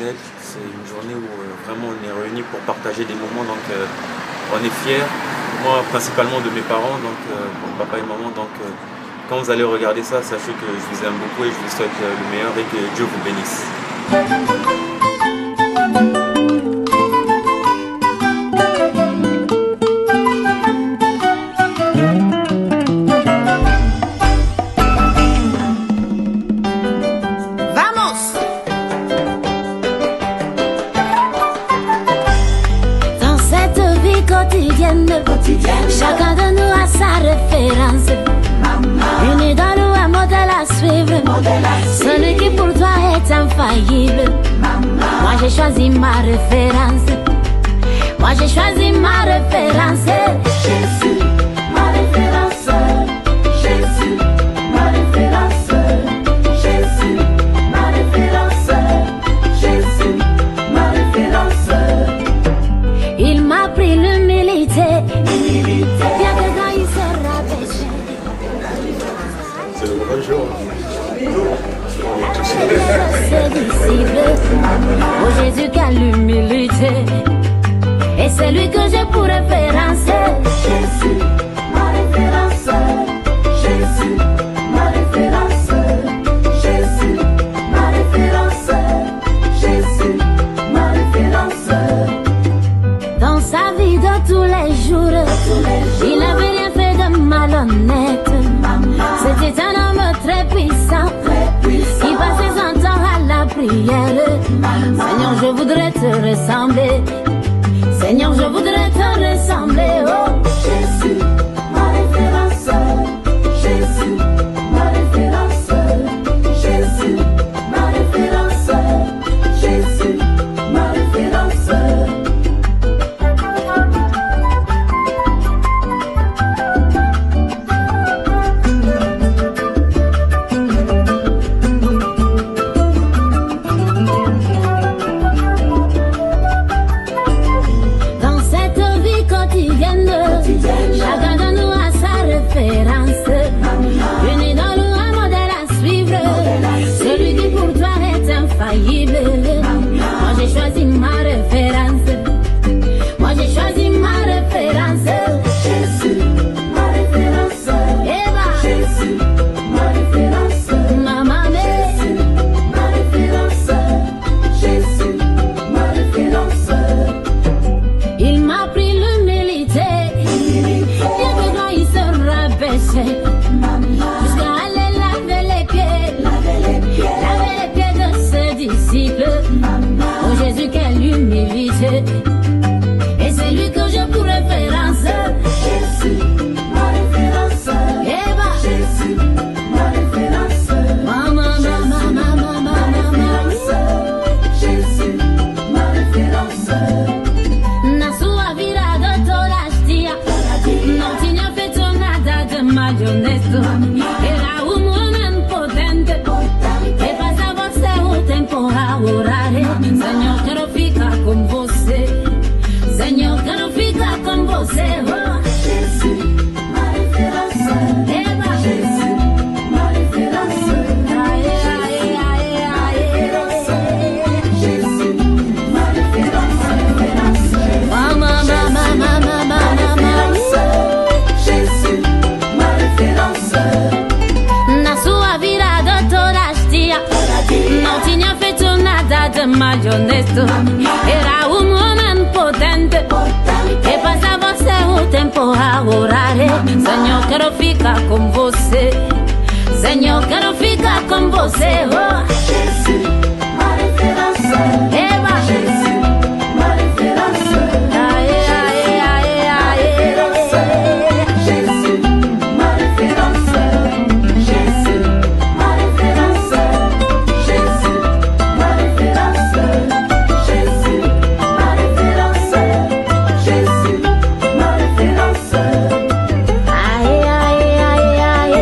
Noël, c'est une journée où vraiment on est réunis pour partager des moments, donc on est fiers, moi principalement de mes parents, donc mon papa et maman, donc quand vous allez regarder ça, sachez que je vous aime beaucoup et je vous souhaite le meilleur et que Dieu vous bénisse. Chacun de nous a sa référence. Une idole ou un modèle à suivre. Celui qui pour toi est infaillible. Moi j'ai choisi ma référence. Moi j'ai choisi ma référence. Jésus, ma référence. Jésus, ma référence. Jésus, ma référence. Jésus, ma référence. Il m'a pris l'humilité. Bien que quand il se rabaisse. C'est le grand jour. Ses disciples. Oh Jésus, quelle humilité. Et c'est lui que j'ai pour référence. Jésus, ma référence. Jésus, ma référence. Jésus, ma référence. Jésus, ma référence. Dans sa vie de tous les jours, il n'avait rien fait de malhonnête. C'était un homme très puissant. Il passait son temps à la prière. Seigneur, je voudrais te ressembler. Seigneur, je voudrais te ressembler. Oh Jésus, ma référence. Jésus, ma référence. Jésus, ma référence. Jésus, ma référence. Chacun de nous a sa référence. Une idole ou un modèle à suivre. Celui qui pour toi est infaillible. Moi j'ai choisi ma référence. Moi j'ai choisi ma référence. Jésus, ma référence. Eva, Jésus, ma référence. Maman, Jésus, ma référence. Jésus, ma référence. Il m'a pris l'humilité. Bien que quand il se rabaissait, jusqu'à aller laver les pieds de ses disciples. Oh Jésus, quelle humilité. Et c'est lui que j'ai pour référence. Jésus, ma référence. Eva, Jésus, ma référence. Maman, Jésus, ma référence. Na sua virada toda dia, não tinha feito nada de mal e honesto. Era homem potente, e passava seu tempo a orar. Senhor, quero ficar com você. Senhor, quero ficar com você. Oh, Jésus, ma référence. Eva, Jésus, ma référence. Jésus, ma référence. Jésus, ma référence. Na sua virada toda dia, não tinha feito nada de mal e honesto. Era homem potente, e passava seu tempo a orar. Senhor, quero ficar com você. Senhor, quero ficar com você. Oh, Jésus, ma référence. Eva, Jésus, ma référence. Jésus, ma référence. Jésus, ma référence. Jésus, ma référence. Jésus, ma référence. Jésus, ma référence. Aïe, aïe, aïe, aïe.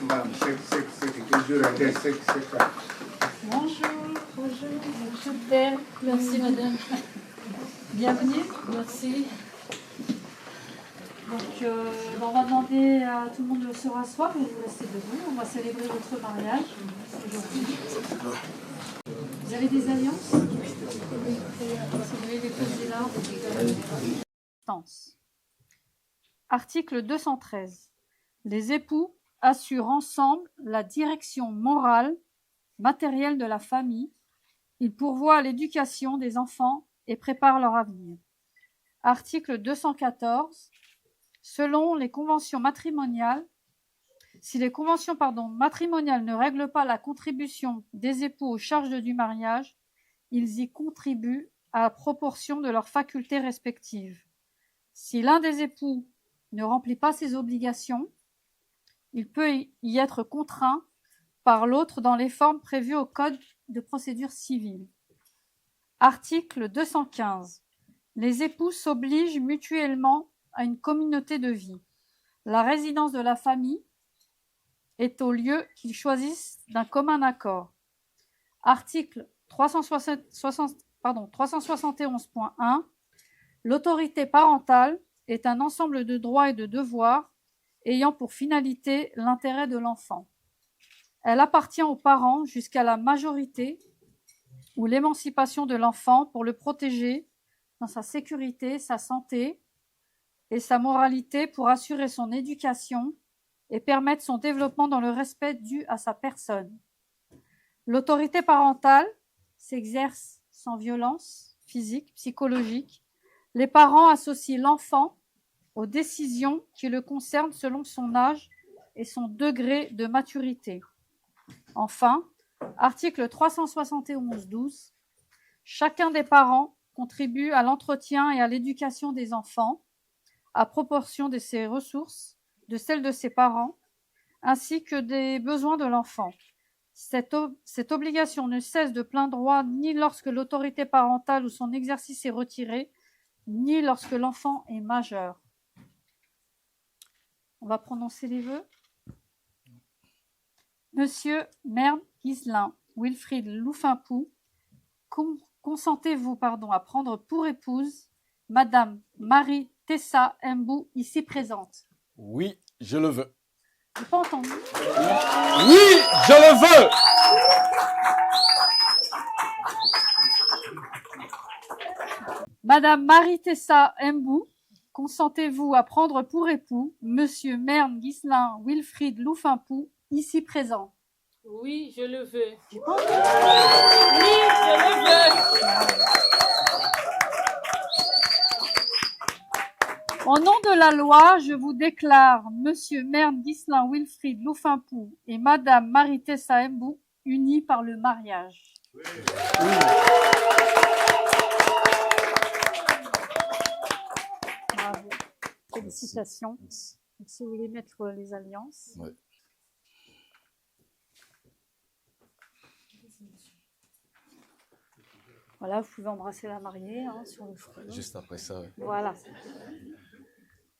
Bonjour père, merci madame. Bienvenue. Merci. Donc, on va demander à tout le monde de se rasseoir et de vous rester debout. On va célébrer votre mariage aujourd'hui. Vous avez des alliances? Si vous voulez déposer là, Article 213. Les époux assurent ensemble la direction morale, matérielle de la famille. Ils pourvoient à l'éducation des enfants et préparent leur avenir. Article 214. Selon les conventions matrimoniales, si les conventions matrimoniales ne règlent pas la contribution des époux aux charges du mariage, ils y contribuent à proportion de leurs facultés respectives. Si l'un des époux ne remplit pas ses obligations, il peut y être contraint par l'autre dans les formes prévues au Code de procédure civile. Article 215. Les époux s'obligent mutuellement à une communauté de vie. La résidence de la famille est au lieu qu'ils choisissent d'un commun accord. Article 371.1. L'autorité parentale est un ensemble de droits et de devoirs ayant pour finalité l'intérêt de l'enfant. Elle appartient aux parents jusqu'à la majorité ou l'émancipation de l'enfant pour le protéger dans sa sécurité, sa santé et sa moralité, pour assurer son éducation et permettre son développement dans le respect dû à sa personne. L'autorité parentale s'exerce sans violence physique, psychologique. Les parents associent l'enfant aux décisions qui le concernent selon son âge et son degré de maturité. Enfin, article 371.12. Chacun des parents contribue à l'entretien et à l'éducation des enfants à proportion de ses ressources, de celles de ses parents, ainsi que des besoins de l'enfant. Cette obligation ne cesse de plein droit ni lorsque l'autorité parentale ou son exercice est retiré, ni lorsque l'enfant est majeur. On va prononcer les vœux. Monsieur Mern Ghislain Wilfried Loufinpou, consentez-vous à prendre pour épouse Madame Marie Tessa Mbou, ici présente? Oui, je le veux. Je n'ai pas entendu. Oui, je le veux. Madame Marie Tessa Mbou, consentez-vous à prendre pour époux Monsieur Mern Ghislain Wilfried Loufinpou, ici présent? Oui, je le veux. J'ai pas entendu. Oui, je le veux. Au nom de la loi, je vous déclare Monsieur Mern Ghislain Wilfried Loufinpou et Madame Marie Tessa Mbou unis par le mariage. Oui. Bravo. Félicitations. Donc, si vous voulez mettre les alliances. Ouais. Voilà, vous pouvez embrasser la mariée sur le front. Juste après ça. Ouais. Voilà.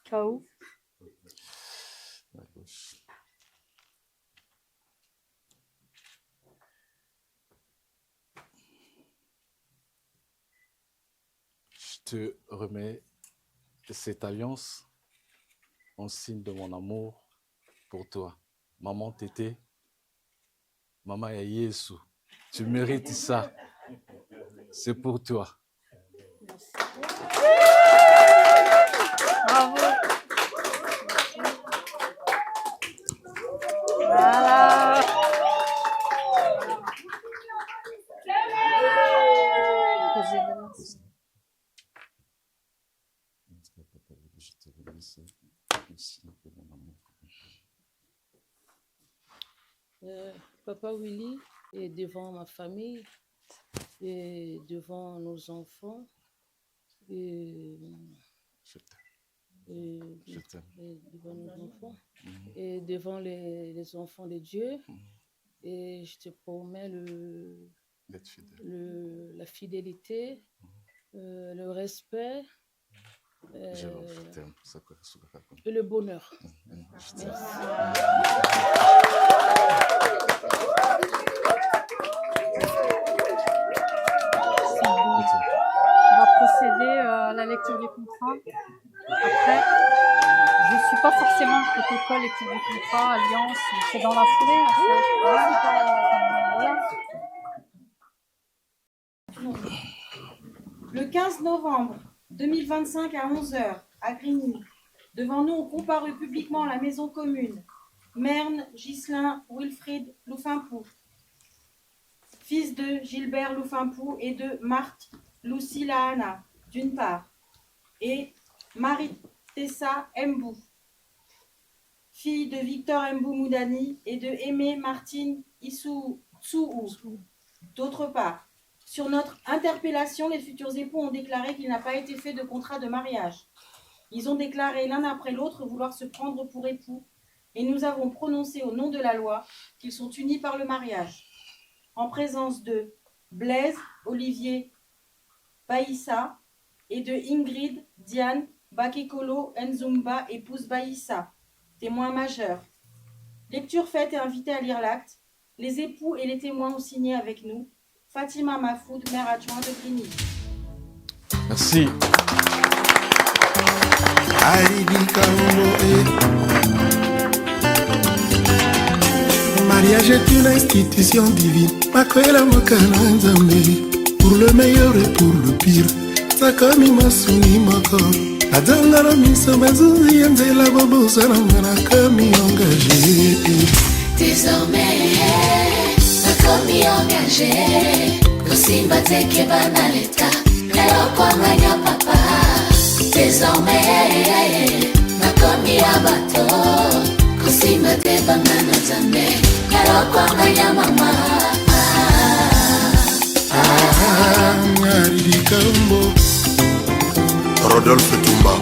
Ciao. Je te remets cette alliance en signe de mon amour pour toi. Maman Tété, Maman Yesu, tu mérites ça. C'est pour toi. Bravo. Voilà. Posez les mains. Je te remercie. Merci pour mon amour. Papa Willy est devant ma famille et devant nos enfants. Et Je t'aime. Je t'aime. Devant nos enfants et devant les enfants de Dieu. Et je te promets D'être fidèle. la fidélité, le respect. Je t'aime. Et le bonheur. Je t'aime. Merci. protocole, équipe du contrat, alliance, c'est dans la foulée. En fait. Voilà. Le 15 novembre 2025 à 11h, à Grigny, devant nous ont comparu publiquement la maison commune Merne Ghislain Wilfried Loufinpou, fils de Gilbert Loufinpou et de Marthe Lucie Lahana, d'une part, et Marie-Tessa Mbou, fille de Victor Mbou Moudani et de Aimée Martine Issou Tsou, d'autre part. Sur notre interpellation, les futurs époux ont déclaré qu'il n'a pas été fait de contrat de mariage. Ils ont déclaré l'un après l'autre vouloir se prendre pour époux et nous avons prononcé au nom de la loi qu'ils sont unis par le mariage. En présence de Blaise, Olivier, Baïssa et de Ingrid, Diane, Bakekolo, Nzumba, épouse Baïssa, témoins majeurs. Lecture faite et invité à lire l'acte. Les époux et les témoins ont signé avec nous. Fatima Mafoud, maire adjoint de Grigny. Merci. Mariage est une institution divine. Makwela mokana nzambe. Pour le meilleur et pour le pire. Sakomi masuni moko. Adangala miso mazuzi yenzela bobosa na kami engagé. Désormais, nakomi engagé. Kosimba teke banaleta. Leo kwanganya papa. Désormais, nakomi abato. Kosimba te bangana zambe. Leo kwanganya mama. Nyari kambo. Rodolphe Tumba.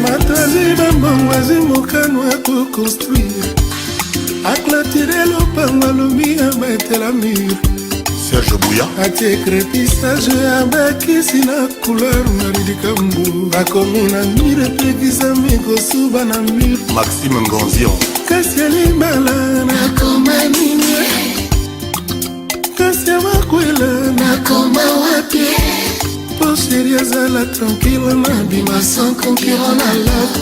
Matazi bambangwazi mokanwa construire. Aclatiré le pangalomi à mettre la mur. Serge Bouya. Atie crépissage avec ici la couleur maridikambo. Akomina mire pekisa miko suba na mur. Maxime Ngonzion. Kasia limbala na komanine. Kasia makwela na koma wapi. Pocheria zala tranquille na bima sans concurrent na love.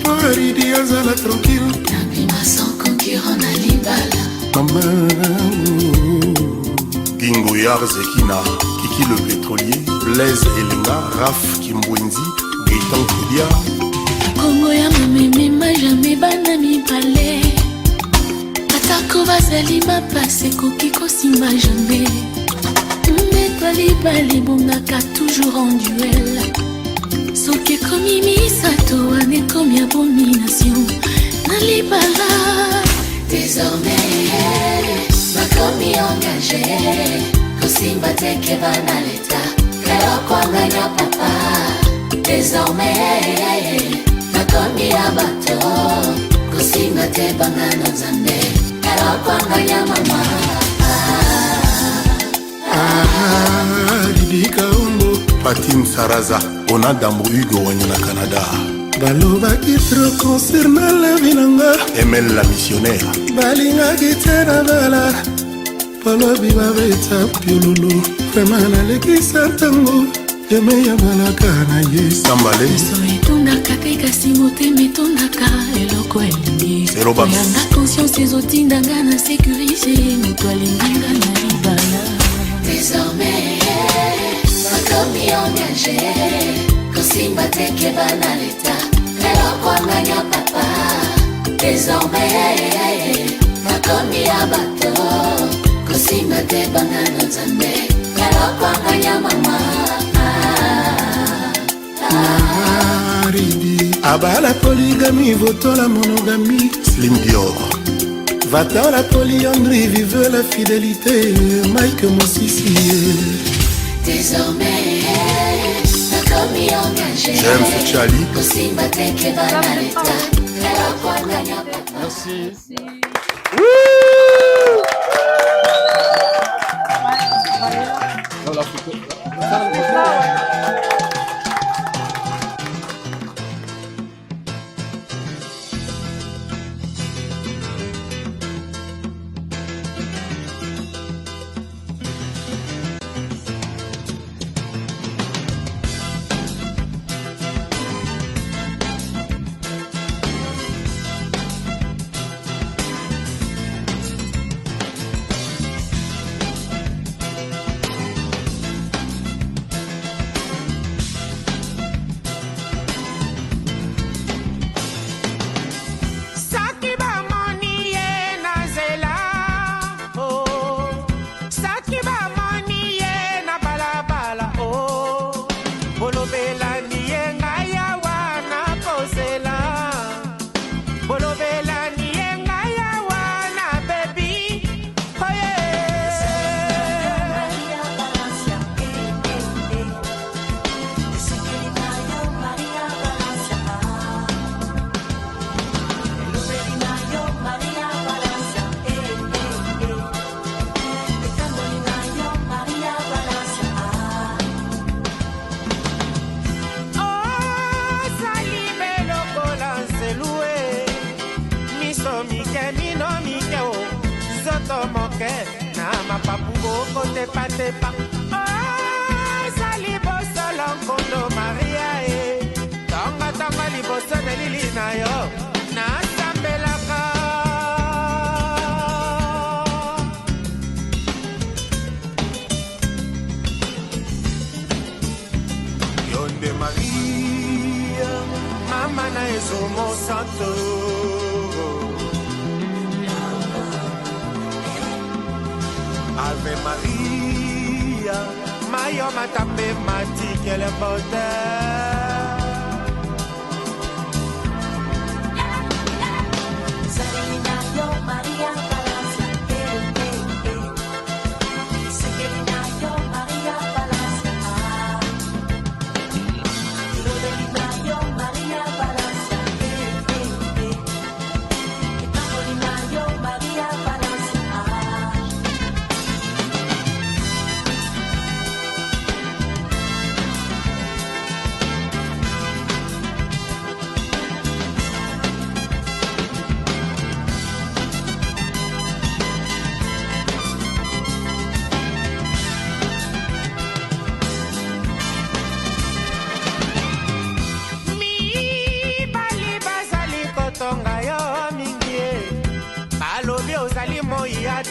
Poridia zala tranquille. Na bima sans concurrent na libala. Mama. Gingo Yar Zekina, Kiki le pétrolier, Blaise Elenga, Raph Kimbwenzi, Gaëtan Koudia. Kongo ya mameme ma jamais bana mi parler. Atako bazali ma passe koki kosimba jamais. Mbetali bali bongaka toujours en duel. Soki komi misato ane komi abomination. Nalibala. Désormais, makomi engagé. Kosimba teke banaleta. Leo kwanganya papa. Désormais, makomi abato. Kosimba te bangana zambe. Leo kwanganya mama. Didi Kaombo. Patine Saraza, Ona Dambo Hugo Wanyana Canada. Balobaki trop concernant la vilanga. Emel la missionnaire. Balingaki tena bala. Palobi babeta piololo. Vraiment nalekisa tango. Yeme ya malaka na ye. Sambale. So etondaka te kasi motema etondaka eloko elingi. Zero Bams. Oyanga conscience ezotindanga na sécurise moto alinganga na libala. Désormais, makomi engagé. Kosimba teke banaleta. Leo kwanganya papa. Désormais, makomi abato. Kosimba te bangana zambe. Leo kwanganya mama. Ridi. Abala polygamie, voto la monogamie. Slim Dior. Va-t'en la polyandrie, vive la fidélité. Mike Mosisi. Désormais, nakomi engagé. James Chali. Kosimba teke banaleta. Leo kwanganya papa. Merci. Non, la photo. kotepatepa ezali bosolo nkondo maria e tongatonga liboso na lili na yo nasambelaka yonde maria mama na ezomo santo Ave Maria, Mayo Matambe Mati, quel bonheur. Salina yo Maria Palacia, Salina yo Maria Palacia, Salina yo Maria Palacia, Salina yo Maria Palacia.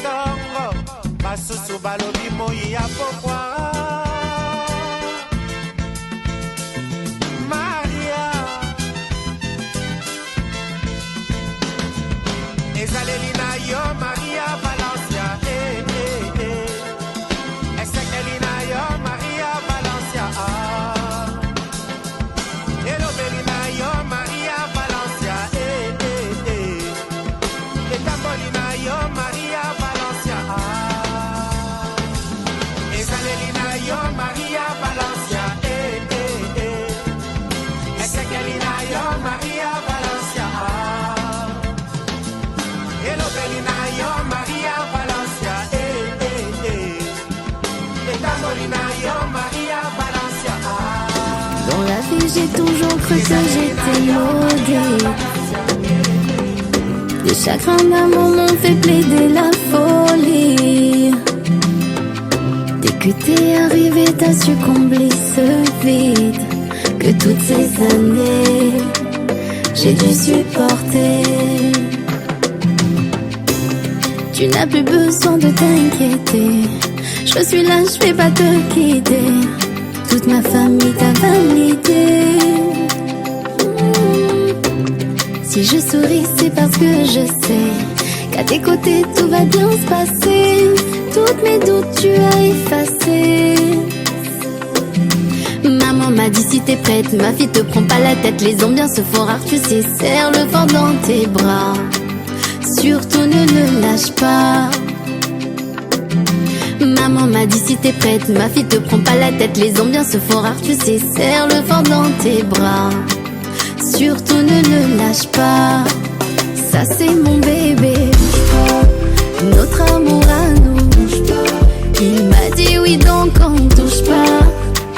Tongo basusu balobi moi ya pokwa Maria ezaleli na yo Maria Valencia esekeli na yo Maria Valencia elobeli na yo Maria Valencia etamboli na yo Maria Valencia ezalelina yo Maria Valencia esekelina yo Maria Valencia elobelina yo Maria Valencia etambolina yo Maria Valencia. Dans la vie j'ai toujours cru que j'étais maudite. Les chagrins d'amour m'ont fait plaider la folie. Dès que t'es arrivé, t'as su combler ce vide que toutes ces années j'ai dû supporter. Tu n'as plus besoin de t'inquiéter. Je suis là, je vais pas te quitter. Toute ma famille t'a validé. Si je souris, c'est parce que je sais qu'à tes côtés tout va bien se passer. Toutes mes doutes tu as effacé. Maman m'a dit si t'es prête, ma fille te prends pas la tête. Les ambiances se font rares, tu sais, serre le vent dans tes bras. Surtout ne le lâche pas. Maman m'a dit si t'es prête, ma fille te prends pas la tête. Les ambiances se font rares, tu sais, serre le vent dans tes bras. Surtout ne le lâche pas. Ça c'est mon bébé, notre amour à nous. Il m'a dit oui donc on touche pas.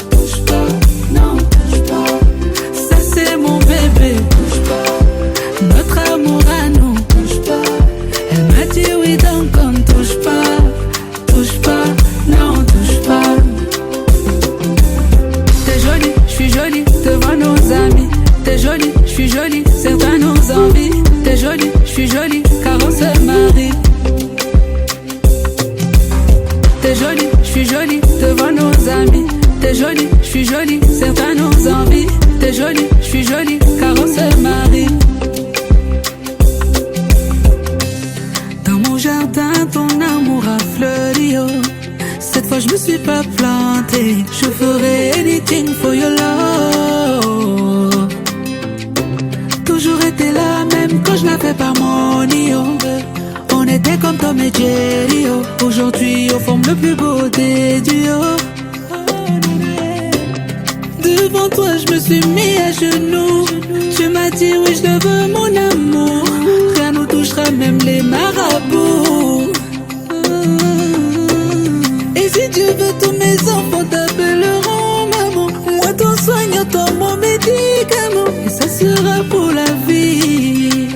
Touche pas, non touche pas. Ça c'est mon bébé, touche pas. Notre amour à nous, touche pas. Elle m'a dit oui donc on touche pas. Touche pas, non touche pas. T'es jolie, je suis jolie devant nos amis. T'es jolie, je suis jolie, certains nous envient. T'es jolie, je suis jolie, car on se marie. T'es jolie, je suis jolie devant nos amis. T'es jolie, je suis jolie, certains nous envient. T'es jolie, je suis jolie, car on se marie. Dans mon jardin, ton amour a fleuri, oh. Cette fois je me suis pas plantée. Je ferai anything for your love. Toujours été là, même quand je n'avais pas mon io. On était comme Tom et Jerry, oh. Aujourd'hui on forme le plus beau des duos. Devant toi je me suis mis à genoux. Tu m'as dit oui je te veux mon amour. Rien nous touchera, même les marabouts. Et si Dieu veut, tous mes enfants t'appelleront maman. Moi ton soignant, ton mon médicament. Et ça sera pour la vie.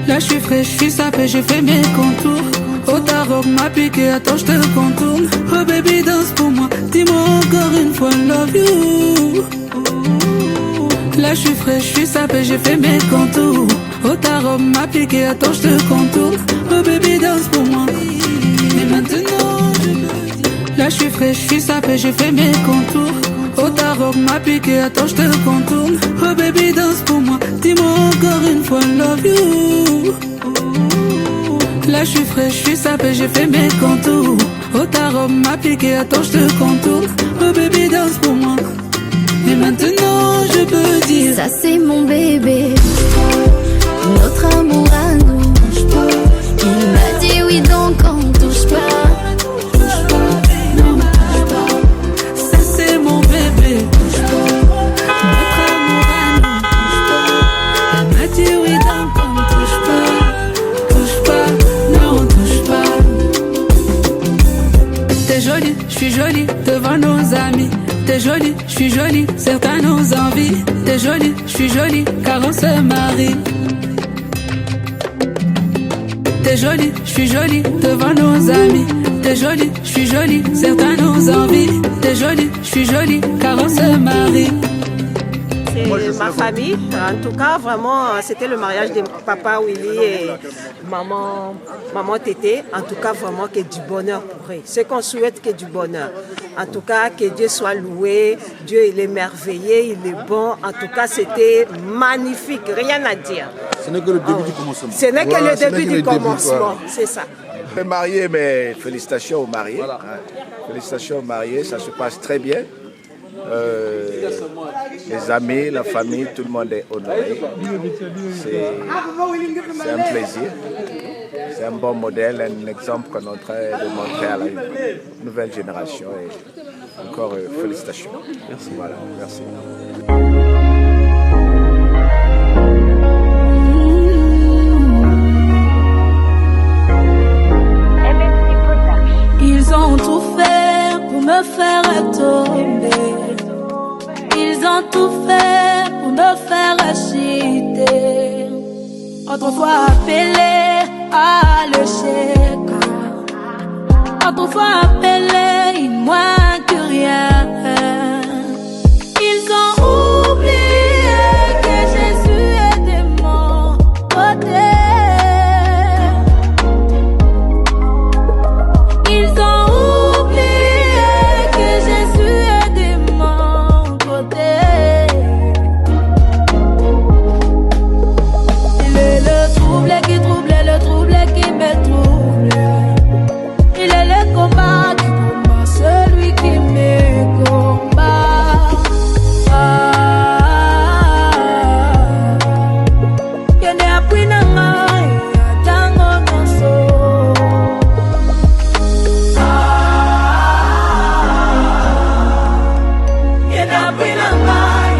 Là je suis fraîche, je suis sapée, je fais mes contours. Oh ta robe m'a piqué, attends je te contourne. Oh baby danse pour moi, dis-moi encore une fois love you. Là je suis fraîche, je suis sapée, j'ai fait mes contours. Oh ta robe m'a piqué, attends je te contourne. Oh baby danse pour moi. Et maintenant je me dis. Là je suis fraîche, je suis sapée, j'ai fait mes contours. Oh ta robe m'a piqué, attends je te contourne. Oh baby danse pour moi, dis-moi encore une fois love you. Là je suis fraîche, je suis sapée, j'ai fait mes contours. Oh ta robe m'a piqué, attends je te contourne. Oh baby danse pour moi. Et maintenant je peux dire ça c'est mon bébé, notre amour à nous. Il m'a dit oui donc on touche pas. Ça c'est mon bébé, notre amour à nous. Elle m'a dit oui donc on touche pas. Touche pas, non on touche pas. T'es jolie, je suis jolie devant nos amis. T'es jolie, je suis jolie, certains nos envies. T'es jolie, je suis jolie, car on se marie. T'es jolie, je suis jolie, devant nos amis. T'es jolie, je suis jolie, certains nos envies. T'es jolie, je suis jolie, car on se marie. C'est ma famille, en tout cas vraiment c'était le mariage de papa Willy et maman Tété. En tout cas vraiment que du bonheur pour eux. Ce qu'on souhaite que du bonheur. En tout cas que Dieu soit loué, Dieu il est merveilleux, il est bon. En tout cas c'était magnifique, rien à dire. Ce n'est que le début du commencement. Ce n'est que le début du commencement, c'est ça. Les mariés, mais félicitations aux mariés. Voilà. Félicitations aux mariés, ça se passe très bien. Les amis, la famille, tout le monde est honoré. C'est un plaisir. C'est un bon modèle, un exemple qu'on est en train de montrer à la nouvelle génération. Et encore félicitations. Merci. Voilà, merci. Ils ont tout fait pour me faire tomber. Ils ont tout fait pour me faire chuter. Autrefois appelé à l'échec, autrefois appelé une moins que rien. Ils ont oublié que Jésus est de mon côté. Ils ont oublié que Jésus est de mon côté. Il est le trouble qui trouble, le trouble qui me trouble. Il est le combat qui combat celui qui me combat. Yende apwina ngai tango nyonso. Yende apwina ngai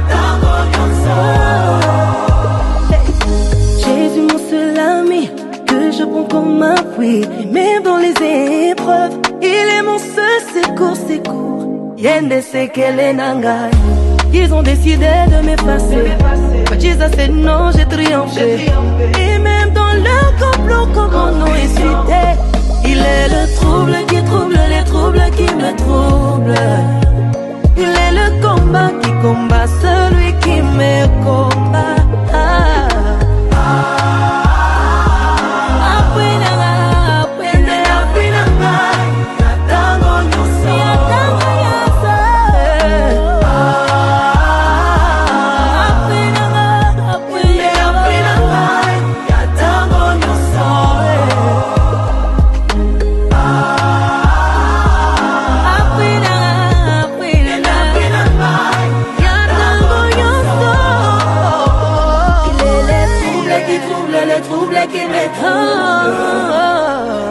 tango nyonso. Jésus mon seul ami, que je prends comme un fruit. Et même dans les épreuves, il est mon seul secours. Yende sekele nangai. Ils ont décidé de m'effacer. But Jesus said non, j'ai triomphé. Et même dans leur complot, comme mon nom est cité. Il est le trouble qui trouble, les troubles qui me troublent. Il est le combat qui combat celui qui me combat.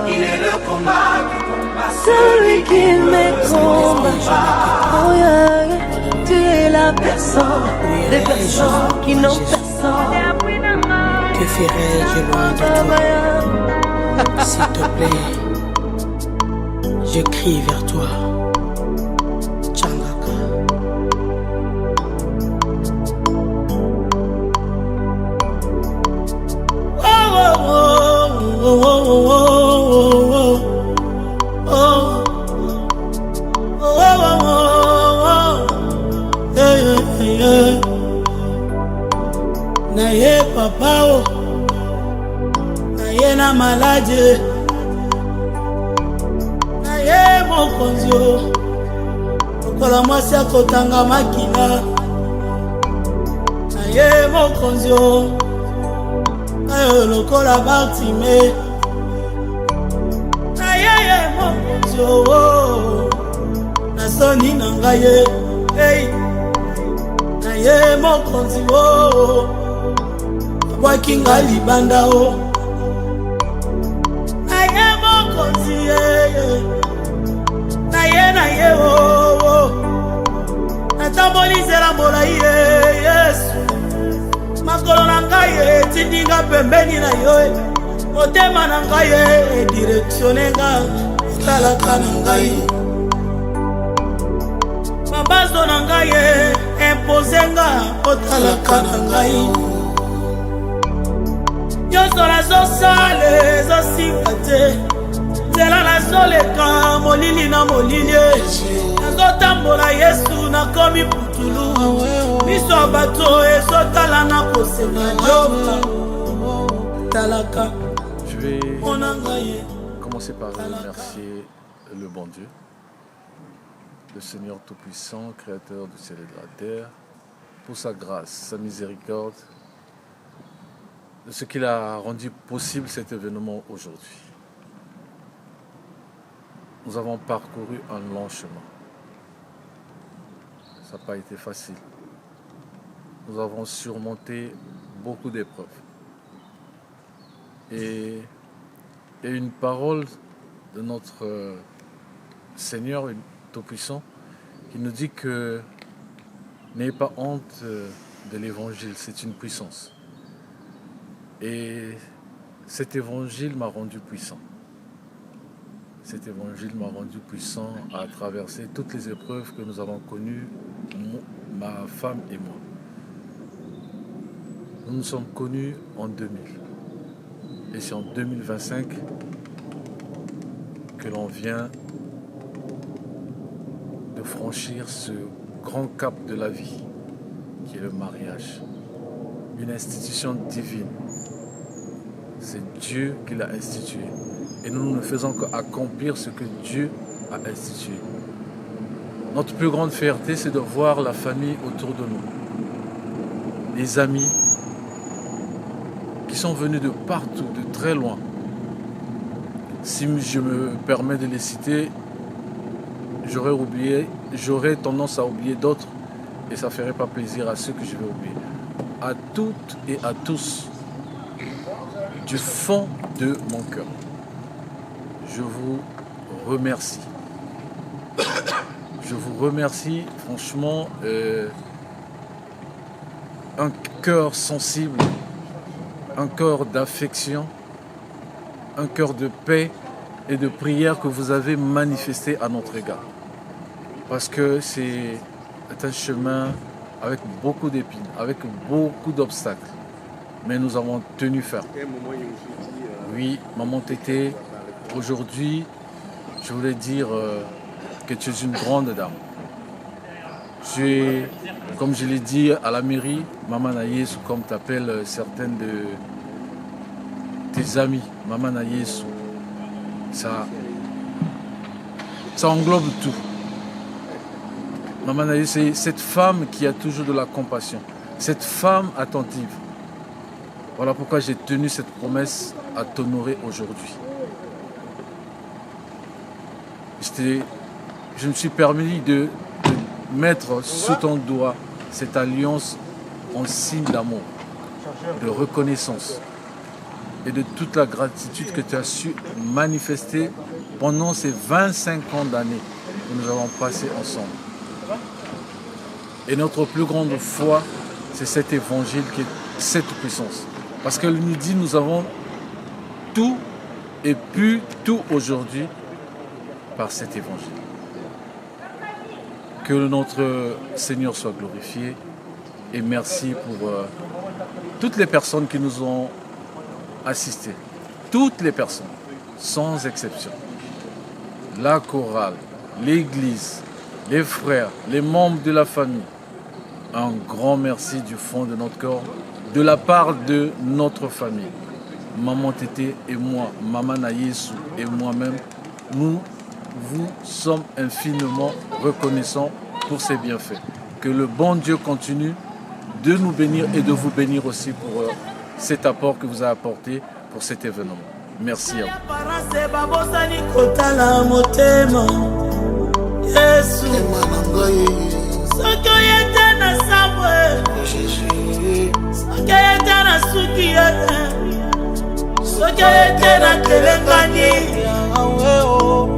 Il est le combat qui combat celui qui me combat. Oh yeah, tu es la personne des personnes qui n'ont personne. Que ferais-je loin de toi? S'il te plaît, je crie vers toi. Tchangaka. Oh, oh, oh, oh, oh. Hey, hey, hey. Na ye papa o, na ye na malade, na ye mokonzi o, lokola mwasi akotanga makila, na ye mokonzi o, ayo lokola Bartime, na ye mokonzi o, na soni na ngai ye, hey, na ye mokonzi o, abwaki nga libanda o, na ye mokonzi ye, na ye o, natamboli nzela molai ye Yesu, makolo na ngai etindi nga pembeni na yo, motema na ngai edirektione nga otalaka na ngai, mabazo na ngai impose nga otalaka na ngai, nyonso nazosala ezosimba te, nzela nazoleka molili na molili, nazotambola Yesu nakomi putulu, miso ya bato ezotala na kosenga Jehova talaka. Je vais commencer par remercier le bon Dieu, le Seigneur Tout-Puissant, Créateur du ciel et de la terre, pour sa grâce, sa miséricorde, de ce qu'il a rendu possible cet événement aujourd'hui. Nous avons parcouru un long chemin. Ça n'a pas été facile. Nous avons surmonté beaucoup d'épreuves. Et une parole de notre Seigneur Tout-Puissant qui nous dit que n'ayez pas honte de l'évangile, c'est une puissance. Et cet évangile m'a rendu puissant. Cet évangile m'a rendu puissant à traverser toutes les épreuves que nous avons connues, ma femme et moi. Nous nous sommes connus en 2000. Et c'est en 2025 que l'on vient de franchir ce grand cap de la vie, qui est le mariage. Une institution divine. C'est Dieu qui l'a institué. Et nous ne faisons qu'accomplir ce que Dieu a institué. Notre plus grande fierté, c'est de voir la famille autour de nous. Les amis qui sont venus de partout, de très loin. Si je me permets de les citer, j'aurais tendance à oublier d'autres et ça ne ferait pas plaisir à ceux que je vais oublier. À toutes et à tous, du fond de mon cœur, je vous remercie. Je vous remercie, franchement, un cœur sensible, un cœur d'affection, un cœur de paix et de prière que vous avez manifesté à notre égard. Parce que c'est un chemin avec beaucoup d'épines, avec beaucoup d'obstacles. Mais nous avons tenu ferme. Oui, maman Tété, aujourd'hui, je voulais dire que tu es une grande dame. Tu es, comme je l'ai dit à la mairie, Maman Nayesu, comme t'appelles certaines de tes amis, Maman Nayesu. Ça englobe tout. Maman Nayesu, c'est cette femme qui a toujours de la compassion, cette femme attentive. Voilà pourquoi j'ai tenu cette promesse à t'honorer aujourd'hui. Je me suis permis de mettre sous ton doigt cette alliance en signe d'amour, de reconnaissance et de toute la gratitude que tu as su manifester pendant ces 25 ans d'années que nous avons passé ensemble. Et notre plus grande foi, c'est cet évangile qui est cette puissance. Parce qu'elle nous dit, nous avons tout et pu tout aujourd'hui par cet évangile. Que notre Seigneur soit glorifié et merci pour toutes les personnes qui nous ont assistés. Toutes les personnes, sans exception. la chorale, l'église, les frères, les membres de la famille, un grand merci du fond de notre cœur, de la part de notre famille. Maman Tété et moi, Maman Nayesu et moi-même, nous vous sommes infiniment reconnaissants pour ces bienfaits. Que le bon Dieu continue de nous bénir et de vous bénir aussi pour cet apport que vous avez apporté pour cet événement. Merci à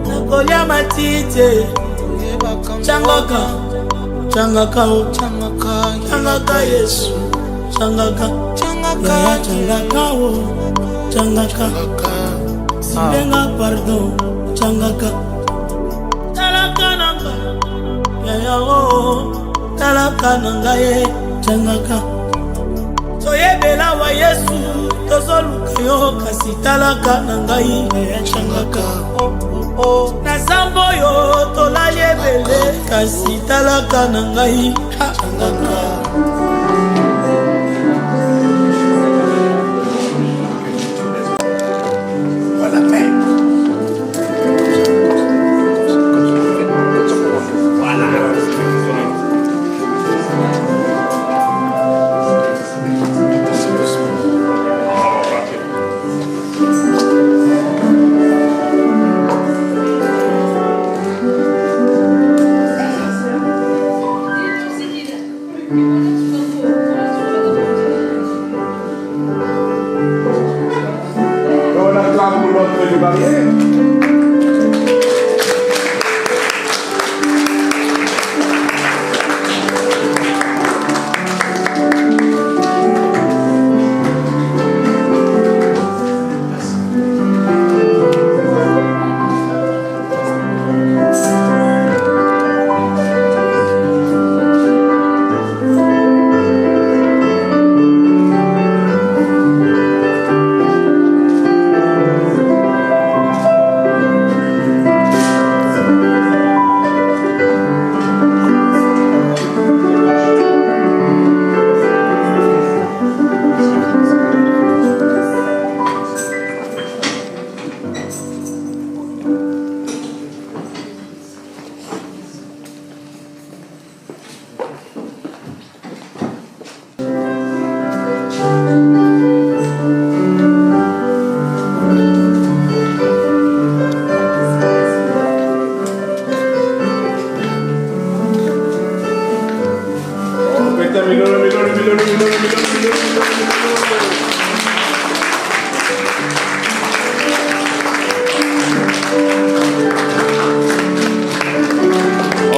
nakolia matite changaka changaka changaka Yesu changaka changaka silenga pardon changaka talaka nanga ya talaka nanga ye changaka toyebela wa Yesu tozoluka yo kasi talaka nangai changaka nazambo yo tolali ebele kasi talaka nangai changaka.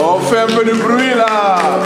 On fait un peu de bruit là.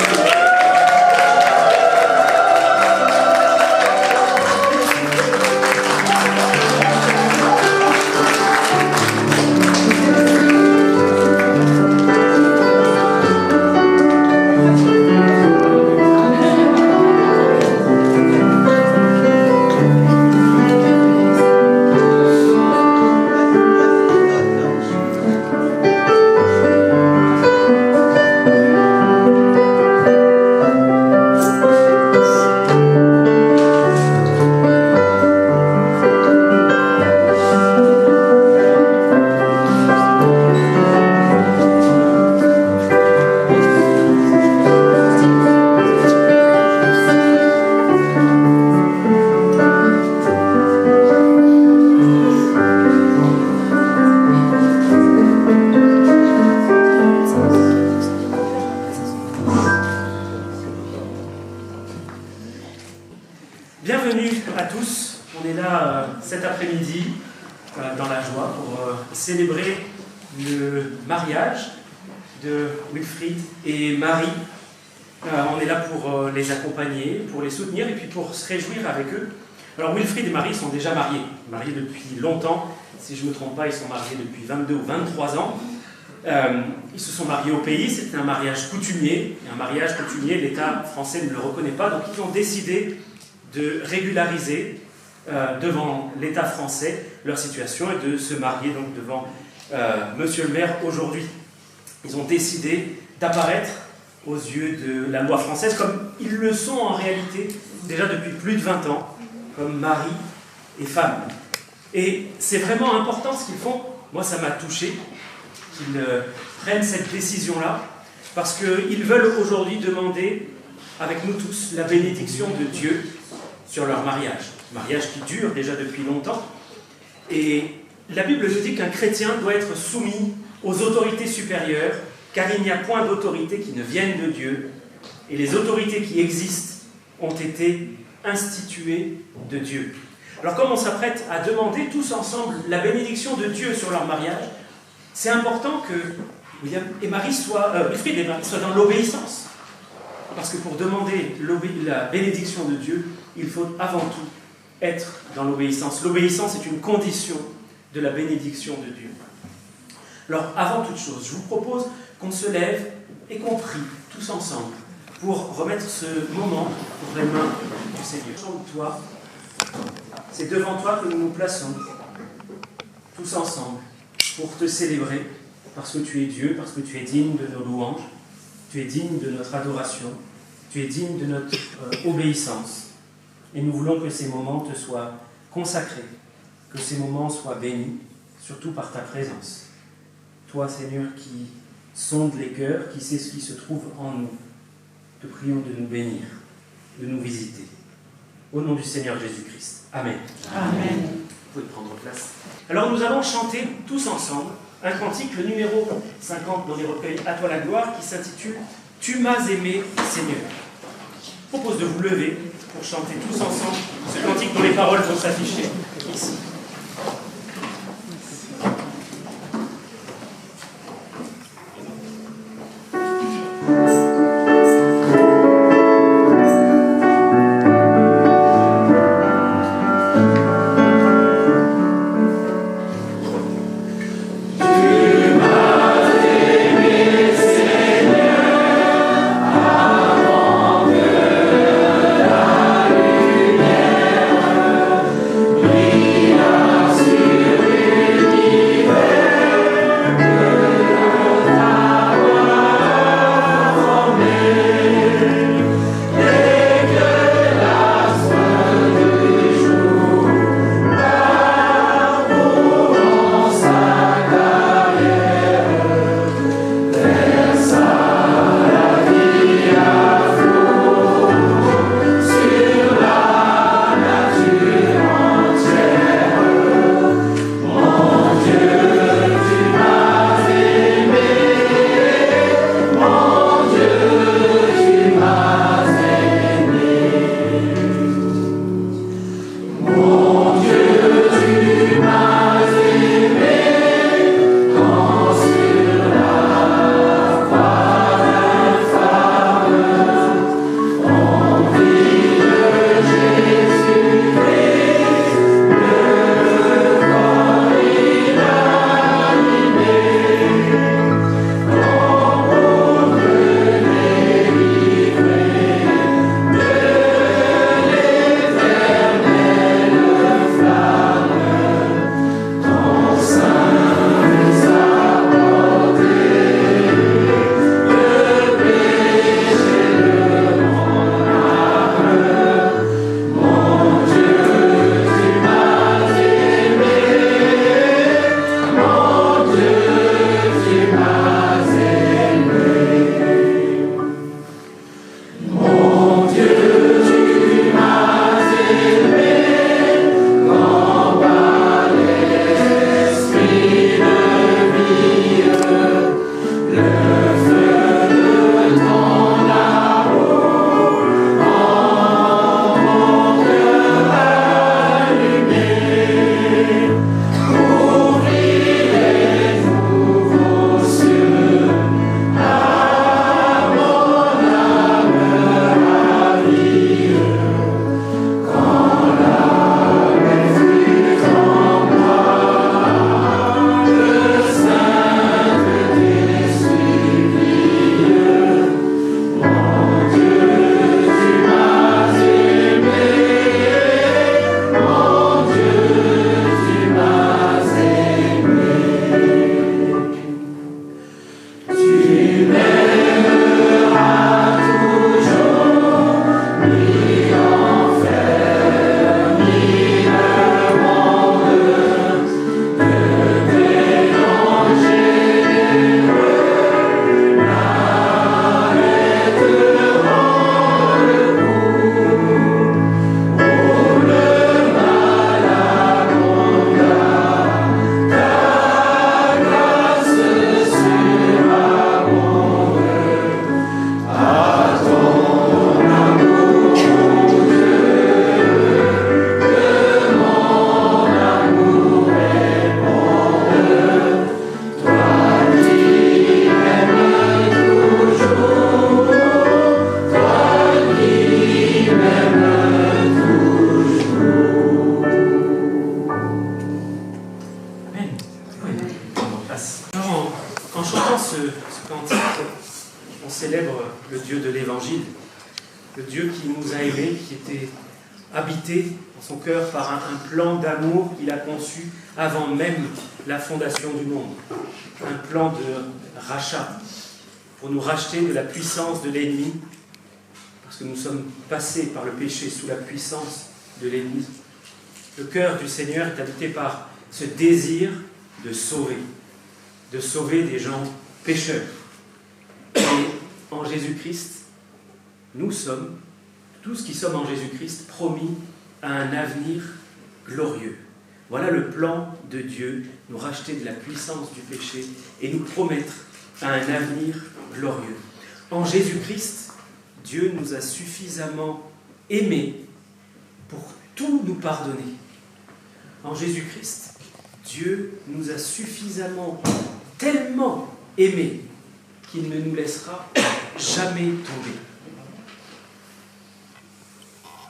Bienvenue à tous, on est là cet après-midi dans la joie pour célébrer le mariage de Wilfried et Marie. On est là pour les accompagner, pour les soutenir et puis pour se réjouir avec eux. Alors Wilfried et Marie sont déjà mariés depuis longtemps, si je ne me trompe pas, ils sont mariés depuis 22 ou 23 ans. Ils se sont mariés au pays, c'était un mariage coutumier, et un mariage coutumier, l'État français ne le reconnaît pas, donc ils ont décidé de régulariser devant l'État français leur situation et de se marier donc devant monsieur le maire aujourd'hui. Ils ont décidé d'apparaître aux yeux de la loi française comme ils le sont en réalité déjà depuis plus de 20 ans, comme mari et femme. Et c'est vraiment important ce qu'ils font. Moi, ça m'a touché qu'ils prennent cette décision-là, parce qu'ils veulent aujourd'hui demander, avec nous tous, la bénédiction de Dieu sur leur mariage. Mariage qui dure déjà depuis longtemps. Et la Bible nous dit qu'un chrétien doit être soumis aux autorités supérieures, car il n'y a point d'autorité qui ne vienne de Dieu, et les autorités qui existent ont été instituées de Dieu. Alors comme on s'apprête à demander tous ensemble la bénédiction de Dieu sur leur mariage, c'est important que Wilfried et Marie soient dans l'obéissance. Parce que pour demander la bénédiction de Dieu, il faut avant tout être dans l'obéissance. L'obéissance est une condition de la bénédiction de Dieu. Alors avant toute chose, je vous propose qu'on se lève et qu'on prie tous ensemble pour remettre ce moment entre les mains du Seigneur. Chante-toi, c'est devant toi que nous nous plaçons, tous ensemble, pour te célébrer, parce que tu es Dieu, parce que tu es digne de nos louanges, tu es digne de notre adoration, tu es digne de notre obéissance. Et nous voulons que ces moments te soient consacrés, que ces moments soient bénis, surtout par ta présence. Toi, Seigneur, qui sonde les cœurs, qui sais ce qui se trouve en nous, te prions de nous bénir, de nous visiter. Au nom du Seigneur Jésus-Christ. Amen. Amen. Vous pouvez prendre place. Alors nous allons chanter tous ensemble un cantique, le numéro 50 dans les recueils À toi la gloire, qui s'intitule « Tu m'as aimé, Seigneur ». Je propose de vous lever pour chanter tous ensemble ce cantique dont les paroles vont s'afficher ici. Vida En chantant ce cantique, on célèbre le Dieu de l'Évangile, le Dieu qui nous a aimés, qui était habité dans son cœur par un plan d'amour qu'il a conçu avant même la fondation du monde. Un plan de rachat, pour nous racheter de la puissance de l'ennemi, parce que nous sommes passés par le péché sous la puissance de l'ennemi. Le cœur du Seigneur est habité par ce désir de sauver des gens pécheurs. Et en Jésus-Christ, nous sommes, tous qui sommes en Jésus-Christ, promis à un avenir glorieux. Voilà le plan de Dieu, nous racheter de la puissance du péché et nous promettre à un avenir glorieux. En Jésus-Christ, Dieu nous a suffisamment aimés pour tout nous pardonner. En Jésus-Christ, Dieu nous a suffisamment, tellement aimés qu'il ne nous laissera jamais tomber.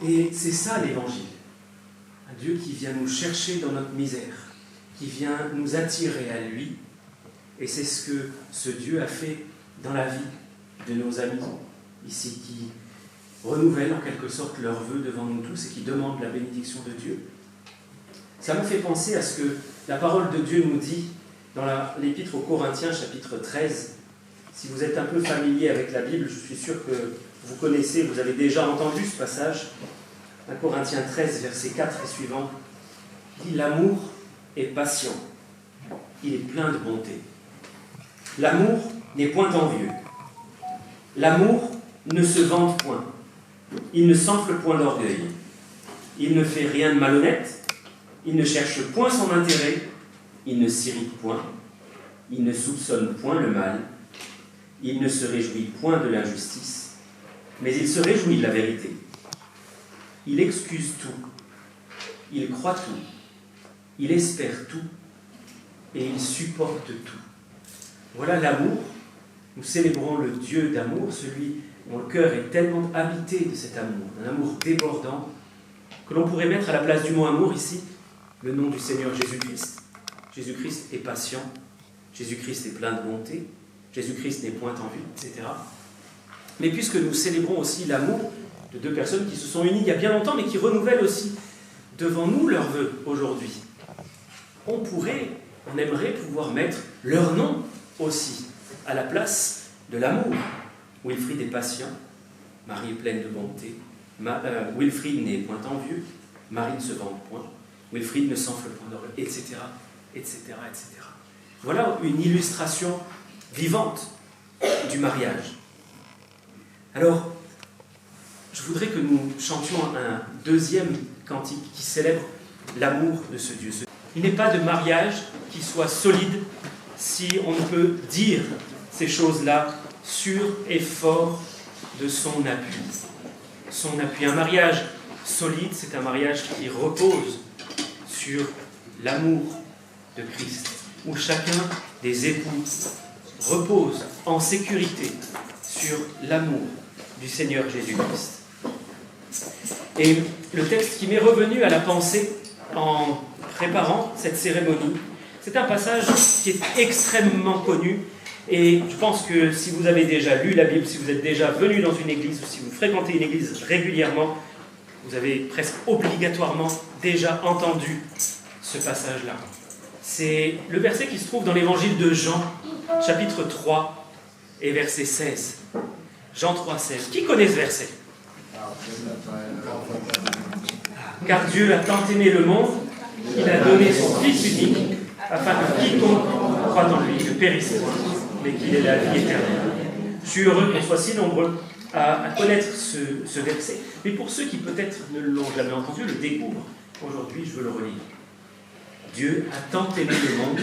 Et c'est ça l'Évangile. Un Dieu qui vient nous chercher dans notre misère, qui vient nous attirer à lui. Et c'est ce que ce Dieu a fait dans la vie de nos amis ici, qui renouvellent en quelque sorte leurs vœux devant nous tous et qui demandent la bénédiction de Dieu. Ça me fait penser à ce que la parole de Dieu nous dit dans l'Épître aux Corinthiens, chapitre 13. Si vous êtes un peu familier avec la Bible, je suis sûr que vous connaissez, vous avez déjà entendu ce passage. 1 Corinthiens 13, verset 4 et suivant, dit « L'amour est patient, il est plein de bonté. L'amour n'est point envieux. L'amour ne se vante point. Il ne s'enfle point d'orgueil. Il ne fait rien de malhonnête. Il ne cherche point son intérêt. Il ne s'irrite point. Il ne soupçonne point le mal. Il ne se réjouit point de l'injustice, mais il se réjouit de la vérité. Il excuse tout. Il croit tout. Il espère tout. Et il supporte tout. Voilà l'amour. Nous célébrons le Dieu d'amour, celui dont le cœur est tellement habité de cet amour, un amour débordant, que l'on pourrait mettre à la place du mot amour ici, le nom du Seigneur Jésus-Christ. Jésus-Christ est patient, Jésus-Christ est plein de bonté, Jésus-Christ n'est point en vue, etc. Mais puisque nous célébrons aussi l'amour de deux personnes qui se sont unies il y a bien longtemps, mais qui renouvellent aussi devant nous leurs vœux aujourd'hui, on aimerait pouvoir mettre leur nom aussi à la place de l'amour. Wilfried est patient, Marie est pleine de bonté, Wilfried n'est point envieux, Marie ne se vante point, Wilfried ne s'enfle point d'orgueil, etc., etc., etc. Voilà une illustration vivante du mariage. Alors, je voudrais que nous chantions un deuxième cantique qui célèbre l'amour de ce Dieu. Il n'est pas de mariage qui soit solide si on ne peut dire ces choses-là sûr et fort de son appui. Son appui. Un mariage solide, c'est un mariage qui repose sur l'amour de Christ, où chacun des époux repose en sécurité sur l'amour du Seigneur Jésus-Christ. Et le texte qui m'est revenu à la pensée en préparant cette cérémonie, c'est un passage qui est extrêmement connu, et je pense que si vous avez déjà lu la Bible, si vous êtes déjà venu dans une église, ou si vous fréquentez une église régulièrement, vous avez presque obligatoirement déjà entendu ce passage-là. C'est le verset qui se trouve dans l'évangile de Jean, chapitre 3 et verset 16. Jean 3, 16. Qui connaît ce verset ? Car Dieu a tant aimé le monde qu'il a donné son Fils unique, afin que quiconque croit en lui ne périsse point, mais qu'il ait la vie éternelle. Je suis heureux qu'on soit si nombreux à connaître ce verset, mais pour ceux qui peut-être ne l'ont jamais entendu, le découvrent, aujourd'hui je veux le relire. Dieu a tant aimé le monde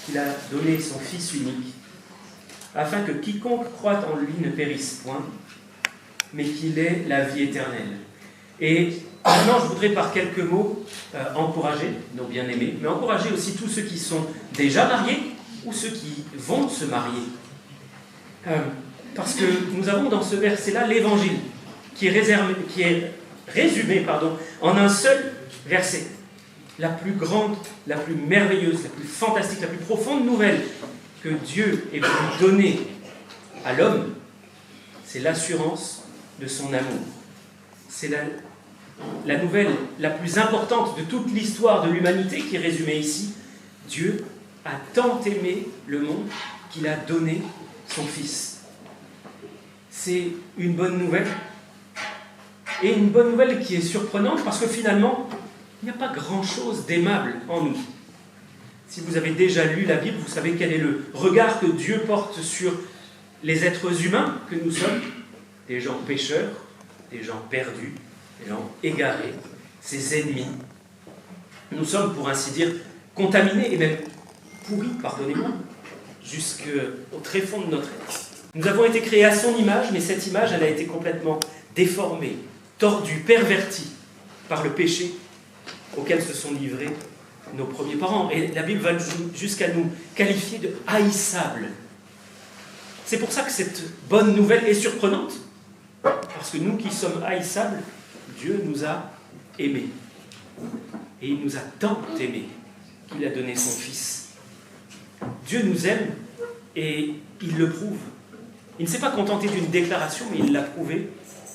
qu'il a donné son Fils unique, afin que quiconque croit en lui ne périsse point, mais qu'il ait la vie éternelle. Et maintenant, je voudrais par quelques mots encourager nos bien-aimés, mais encourager aussi tous ceux qui sont déjà mariés ou ceux qui vont se marier. Parce que nous avons dans ce verset-là l'Évangile, qui est résumé en un seul verset. La plus grande, la plus merveilleuse, la plus fantastique, la plus profonde nouvelle que Dieu est venu donner à l'homme, c'est l'assurance de son amour. C'est la nouvelle la plus importante de toute l'histoire de l'humanité qui est résumée ici. Dieu a tant aimé le monde qu'il a donné son Fils. C'est une bonne nouvelle. Et une bonne nouvelle qui est surprenante parce que finalement, il n'y a pas grand-chose d'aimable en nous. Si vous avez déjà lu la Bible, vous savez quel est le regard que Dieu porte sur les êtres humains que nous sommes, des gens pécheurs, des gens perdus, des gens égarés, ses ennemis. Nous sommes, pour ainsi dire, contaminés et même pourris, pardonnez-moi, jusqu'au tréfonds de notre être. Nous avons été créés à son image, mais cette image, elle a été complètement déformée, tordue, pervertie par le péché auquel se sont livrés nos premiers parents. Et la Bible va jusqu'à nous qualifier de haïssables. C'est pour ça que cette bonne nouvelle est surprenante, parce que nous qui sommes haïssables, Dieu nous a aimés. Et il nous a tant aimés qu'il a donné son Fils. Dieu nous aime et il le prouve. Il ne s'est pas contenté d'une déclaration, mais il l'a prouvé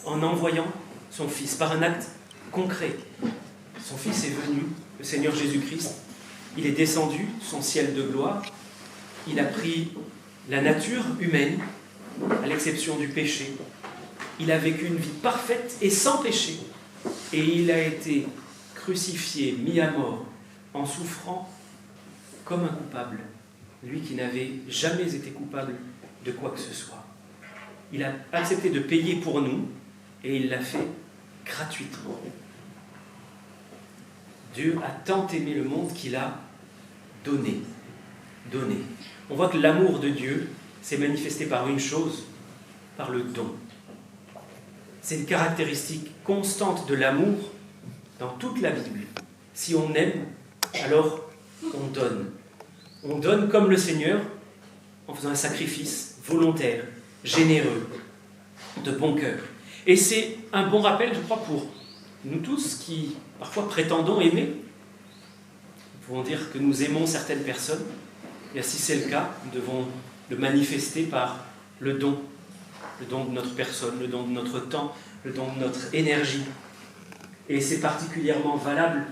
en envoyant son Fils par un acte concret. Son Fils est venu, le Seigneur Jésus-Christ. Il est descendu, son ciel de gloire. Il a pris la nature humaine, à l'exception du péché. Il a vécu une vie parfaite et sans péché. Et il a été crucifié, mis à mort, en souffrant comme un coupable. Lui qui n'avait jamais été coupable de quoi que ce soit. Il a accepté de payer pour nous et il l'a fait gratuitement. Dieu a tant aimé le monde qu'il a donné. Donné. On voit que l'amour de Dieu s'est manifesté par une chose, par le don. C'est une caractéristique constante de l'amour dans toute la Bible. Si on aime, alors on donne. On donne comme le Seigneur en faisant un sacrifice volontaire, généreux, de bon cœur. Et c'est un bon rappel, je crois, pour nous tous qui parfois prétendons aimer. Nous pouvons dire que nous aimons certaines personnes. Et si c'est le cas, nous devons le manifester par le don de notre personne, le don de notre temps, le don de notre énergie. Et c'est particulièrement valable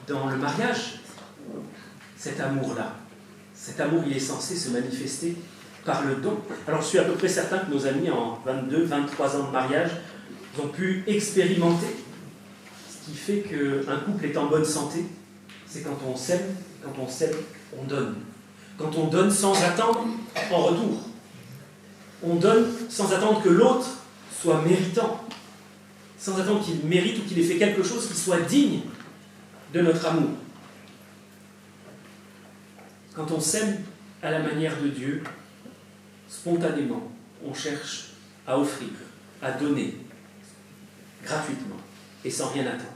dans le mariage, cet amour-là. Cet amour, il est censé se manifester par le don. Alors je suis à peu près certain que nos amis en 22, 23 ans de mariage ont pu expérimenter ce qui fait qu'un couple est en bonne santé, c'est quand on s'aime, on donne. Quand on donne sans attendre en retour. On donne sans attendre que l'autre soit méritant, sans attendre qu'il mérite ou qu'il ait fait quelque chose qui soit digne de notre amour. Quand on s'aime à la manière de Dieu, spontanément, on cherche à offrir, à donner, gratuitement, et sans rien attendre.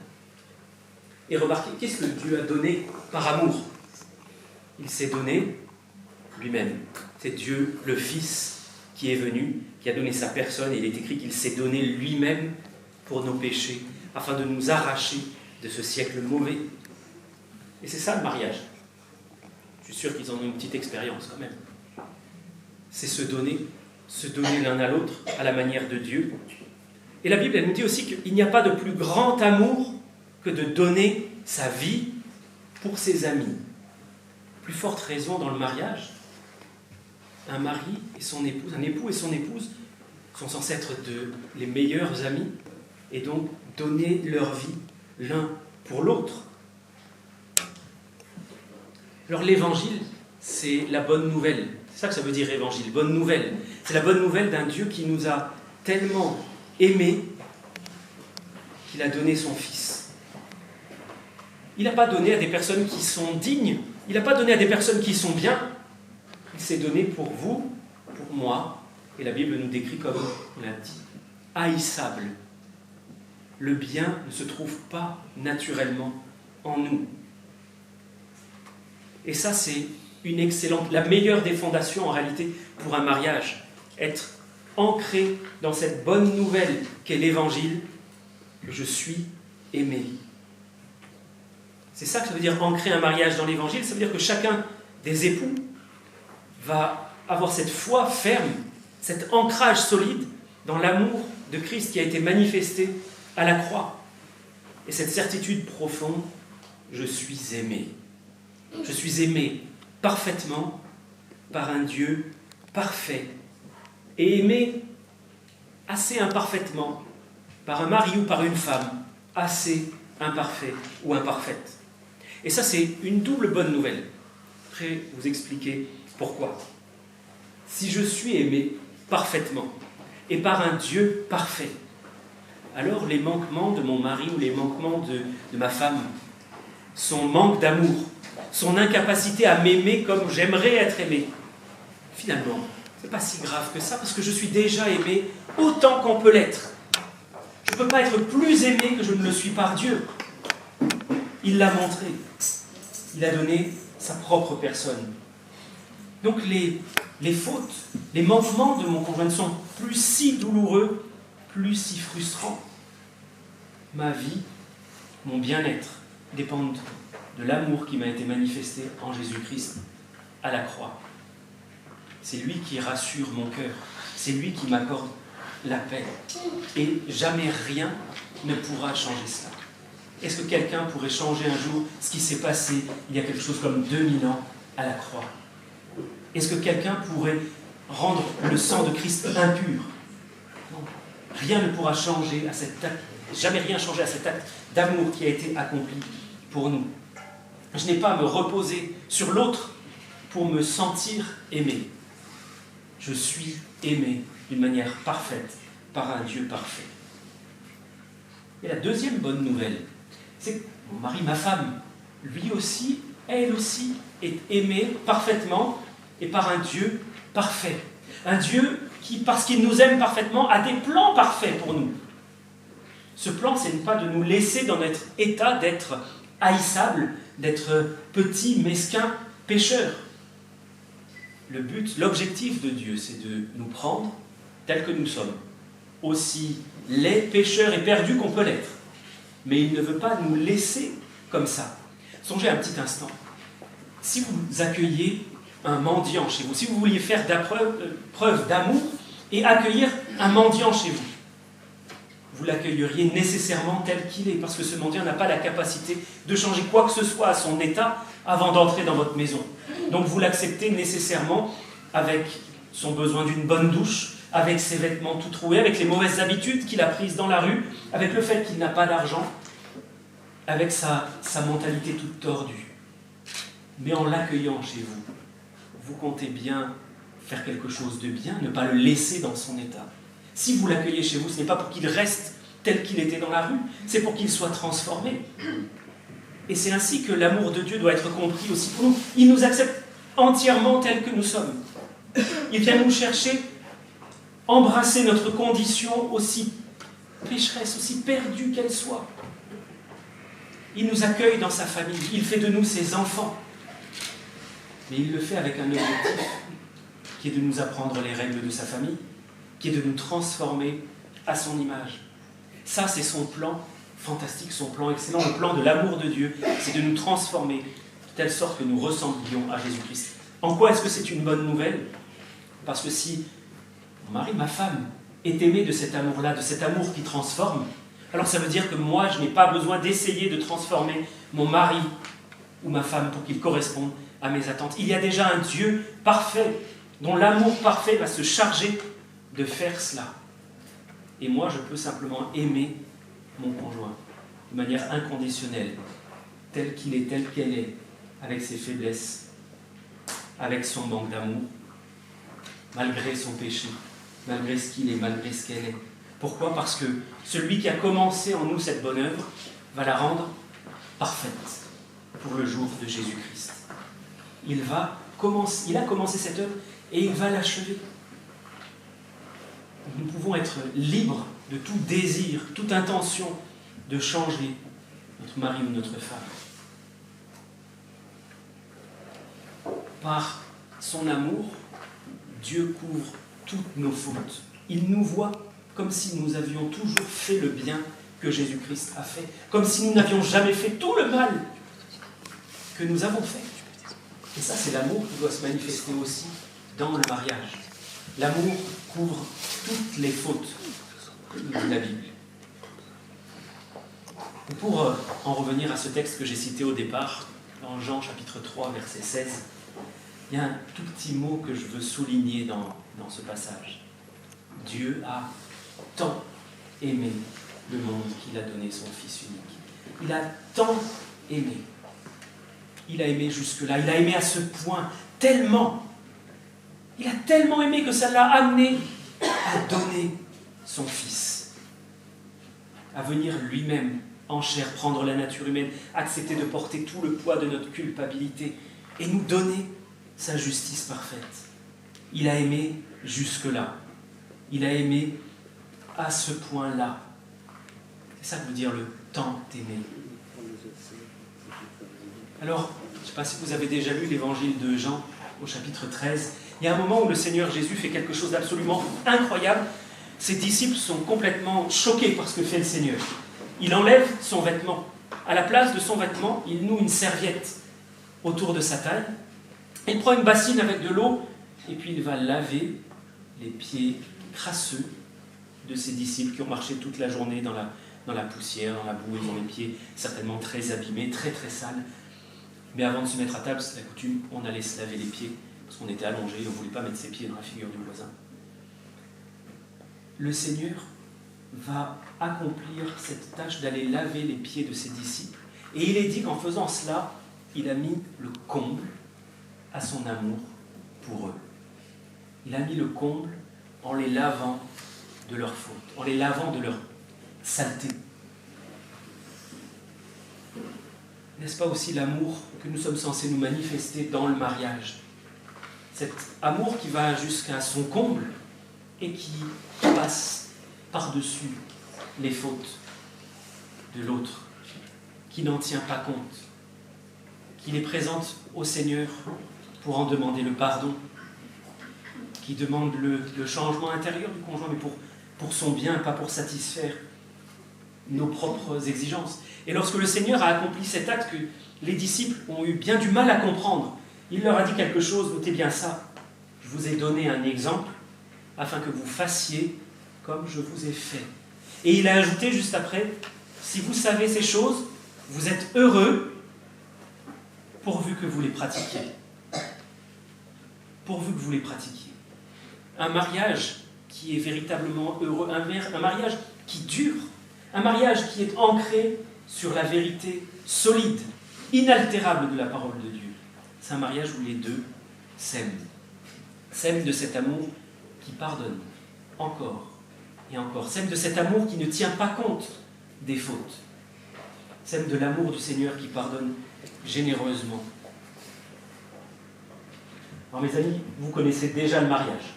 Et remarquez, qu'est-ce que Dieu a donné par amour? Il s'est donné lui-même. C'est Dieu, le Fils, qui est venu, qui a donné sa personne, et il est écrit qu'il s'est donné lui-même pour nos péchés, afin de nous arracher de ce siècle mauvais. Et c'est ça le mariage. Je suis sûr qu'ils en ont une petite expérience quand même. C'est se donner l'un à l'autre à la manière de Dieu. Et la Bible, elle nous dit aussi qu'il n'y a pas de plus grand amour que de donner sa vie pour ses amis. Plus forte raison dans le mariage, un mari et son épouse, un époux et son épouse sont censés être les meilleurs amis et donc donner leur vie l'un pour l'autre. Alors l'évangile, c'est la bonne nouvelle. C'est ça que ça veut dire évangile, bonne nouvelle. C'est la bonne nouvelle d'un Dieu qui nous a tellement aimés qu'il a donné son Fils. Il n'a pas donné à des personnes qui sont dignes, il n'a pas donné à des personnes qui sont bien, il s'est donné pour vous, pour moi, et la Bible nous décrit comme, on l'a dit, haïssable. Le bien ne se trouve pas naturellement en nous. Et ça, c'est la meilleure des fondations en réalité pour un mariage. Être ancré dans cette bonne nouvelle qu'est l'Évangile, que je suis aimé. C'est ça que ça veut dire ancrer un mariage dans l'Évangile. Ça veut dire que chacun des époux va avoir cette foi ferme, cet ancrage solide dans l'amour de Christ qui a été manifesté à la croix. Et cette certitude profonde, je suis aimé. Je suis aimé parfaitement par un Dieu parfait et aimé assez imparfaitement par un mari ou par une femme assez imparfait ou imparfaite. Et ça, c'est une double bonne nouvelle. Je vais vous expliquer pourquoi. Si je suis aimé parfaitement et par un Dieu parfait, alors les manquements de mon mari ou les manquements de ma femme, son manque d'amour, son incapacité à m'aimer comme j'aimerais être aimé, finalement, c'est pas si grave que ça, parce que je suis déjà aimé autant qu'on peut l'être. Je ne peux pas être plus aimé que je ne le suis par Dieu. Il l'a montré. Il a donné sa propre personne. Donc les fautes, les manquements de mon conjoint sont plus si douloureux, plus si frustrants. Ma vie, mon bien-être dépendent de l'amour qui m'a été manifesté en Jésus-Christ à la croix. C'est lui qui rassure mon cœur. C'est lui qui m'accorde la paix. Et jamais rien ne pourra changer cela. Est-ce que quelqu'un pourrait changer un jour ce qui s'est passé il y a quelque chose comme 2000 ans à la croix? Est-ce que quelqu'un pourrait rendre le sang de Christ impur? Non. Rien ne pourra changer à cet acte, jamais rien changer à cet acte d'amour qui a été accompli pour nous. Je n'ai pas à me reposer sur l'autre pour me sentir aimé. Je suis aimé d'une manière parfaite par un Dieu parfait. Et la deuxième bonne nouvelle, c'est que mon mari, ma femme, lui aussi, elle aussi, est aimée parfaitement et par un Dieu parfait. Un Dieu qui, parce qu'il nous aime parfaitement, a des plans parfaits pour nous. Ce plan, c'est pas de nous laisser dans notre état d'être haïssable, d'être petit, mesquin, pécheur. Le but, l'objectif de Dieu, c'est de nous prendre tels que nous sommes, aussi laids, pécheurs et perdus qu'on peut l'être. Mais il ne veut pas nous laisser comme ça. Songez un petit instant. Si vous accueillez un mendiant chez vous, si vous vouliez faire preuve d'amour et accueillir un mendiant chez vous, vous l'accueilleriez nécessairement tel qu'il est, parce que ce mendiant n'a pas la capacité de changer quoi que ce soit à son état avant d'entrer dans votre maison. Donc vous l'acceptez nécessairement avec son besoin d'une bonne douche, avec ses vêtements tout troués, avec les mauvaises habitudes qu'il a prises dans la rue, avec le fait qu'il n'a pas d'argent, avec sa mentalité toute tordue. Mais en l'accueillant chez vous, vous comptez bien faire quelque chose de bien, ne pas le laisser dans son état. Si vous l'accueillez chez vous, ce n'est pas pour qu'il reste tel qu'il était dans la rue, c'est pour qu'il soit transformé. Et c'est ainsi que l'amour de Dieu doit être compris aussi pour nous. Il nous accepte entièrement tels que nous sommes. Il vient nous chercher, embrasser notre condition aussi pécheresse, aussi perdue qu'elle soit. Il nous accueille dans sa famille, il fait de nous ses enfants. Mais il le fait avec un objectif qui est de nous apprendre les règles de sa famille, qui est de nous transformer à son image. Ça, c'est son plan fantastique, son plan excellent, le plan de l'amour de Dieu, c'est de nous transformer de telle sorte que nous ressemblions à Jésus-Christ. En quoi est-ce que c'est une bonne nouvelle? Parce que si mon mari, ma femme, est aimé de cet amour-là, de cet amour qui transforme, alors ça veut dire que moi, je n'ai pas besoin d'essayer de transformer mon mari ou ma femme pour qu'il corresponde à mes attentes. Il y a déjà un Dieu parfait, dont l'amour parfait va se charger de faire cela. Et moi, je peux simplement aimer mon conjoint de manière inconditionnelle, tel qu'il est, tel qu'elle est, avec ses faiblesses, avec son manque d'amour, malgré son péché, malgré ce qu'il est, malgré ce qu'elle est. Pourquoi? Parce que celui qui a commencé en nous cette bonne œuvre va la rendre parfaite pour le jour de Jésus-Christ. Il a commencé cette œuvre et il va l'achever. Nous pouvons être libres de tout désir, toute intention de changer notre mari ou notre femme. Par son amour, Dieu couvre toutes nos fautes. Il nous voit comme si nous avions toujours fait le bien que Jésus-Christ a fait, comme si nous n'avions jamais fait tout le mal que nous avons fait. Et ça, c'est l'amour qui doit se manifester aussi dans le mariage. L'amour couvre toutes les fautes de la Bible. Et pour en revenir à ce texte que j'ai cité au départ, dans Jean chapitre 3, verset 16, il y a un tout petit mot que je veux souligner dans ce passage. Dieu a tant aimé le monde qu'il a donné son Fils unique. Il a tant aimé. Il a aimé jusque-là. Il a aimé à ce point, tellement. Il a tellement aimé que ça l'a amené à donner son Fils. À venir lui-même en chair, prendre la nature humaine, accepter de porter tout le poids de notre culpabilité et nous donner sa justice parfaite. Il a aimé jusque-là. Il a aimé à ce point-là. C'est ça que veut dire le tant aimé. Alors, je ne sais pas si vous avez déjà lu l'évangile de Jean au chapitre 13. Il y a un moment où le Seigneur Jésus fait quelque chose d'absolument incroyable. Ses disciples sont complètement choqués par ce que fait le Seigneur. Il enlève son vêtement. À la place de son vêtement, il noue une serviette autour de sa taille. Il prend une bassine avec de l'eau et puis il va laver les pieds crasseux de ses disciples qui ont marché toute la journée dans la poussière, dans la boue. Ils ont les pieds certainement très abîmés, très très sales. Mais avant de se mettre à table, c'est la coutume, on allait se laver les pieds parce qu'on était allongé et on ne voulait pas mettre ses pieds dans la figure du voisin. Le Seigneur va accomplir cette tâche d'aller laver les pieds de ses disciples. Et il est dit qu'en faisant cela, il a mis le comble à son amour pour eux. Il a mis le comble en les lavant de leurs fautes, en les lavant de leur saleté. N'est-ce pas aussi l'amour que nous sommes censés nous manifester dans le mariage? Cet amour qui va jusqu'à son comble et qui passe par-dessus les fautes de l'autre, qui n'en tient pas compte, qui les présente au Seigneur pour en demander le pardon, qui demande le changement intérieur du conjoint, mais pour son bien, pas pour satisfaire nos propres exigences. Et lorsque le Seigneur a accompli cet acte que les disciples ont eu bien du mal à comprendre, il leur a dit quelque chose, notez bien ça, je vous ai donné un exemple afin que vous fassiez comme je vous ai fait. Et il a ajouté juste après, si vous savez ces choses, vous êtes heureux pourvu que vous les pratiquiez. Pourvu que vous les pratiquiez. Un mariage qui est véritablement heureux, un mariage qui dure, un mariage qui est ancré sur la vérité solide, inaltérable de la parole de Dieu. C'est un mariage où les deux s'aiment. S'aiment de cet amour qui pardonne encore et encore. S'aiment de cet amour qui ne tient pas compte des fautes. S'aiment de l'amour du Seigneur qui pardonne généreusement. Alors mes amis, vous connaissez déjà le mariage.